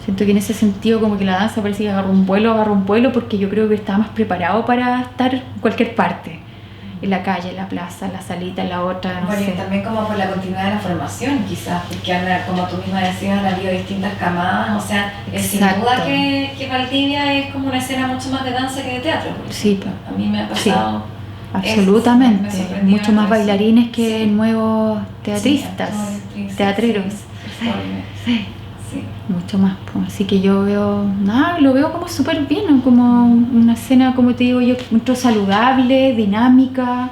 Siento que en ese sentido como que la danza parece que agarró un vuelo, porque yo creo que estaba más preparado para estar en cualquier parte. En la calle, en la plaza, en la salita, en la otra, no sé.
También como por la continuidad de la formación, quizás, porque como tú misma decías, han habido distintas camadas, o sea, sin duda que Valdivia es como una escena mucho más de danza que de teatro.
Sí,
a mí me ha pasado.
Sí, absolutamente. Mucho más bailarines que nuevos teatristas, teatreros. Sí. Mucho más, pues. Así que yo lo veo como súper bien, como una escena, como te digo yo, mucho saludable, dinámica.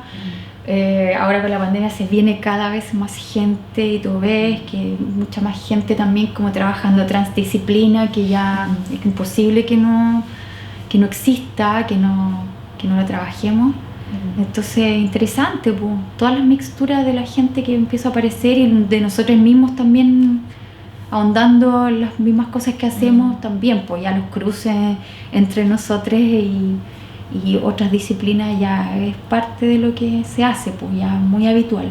Ahora con la pandemia se viene cada vez más gente y tú ves que mucha más gente también como trabajando transdisciplina, que ya es imposible que no exista, que no la trabajemos. Entonces interesante, pues, todas las mixturas de la gente que empieza a aparecer y de nosotros mismos también, ahondando en las mismas cosas que hacemos también, pues ya los cruces entre nosotros y otras disciplinas ya es parte de lo que se hace, pues ya muy habitual.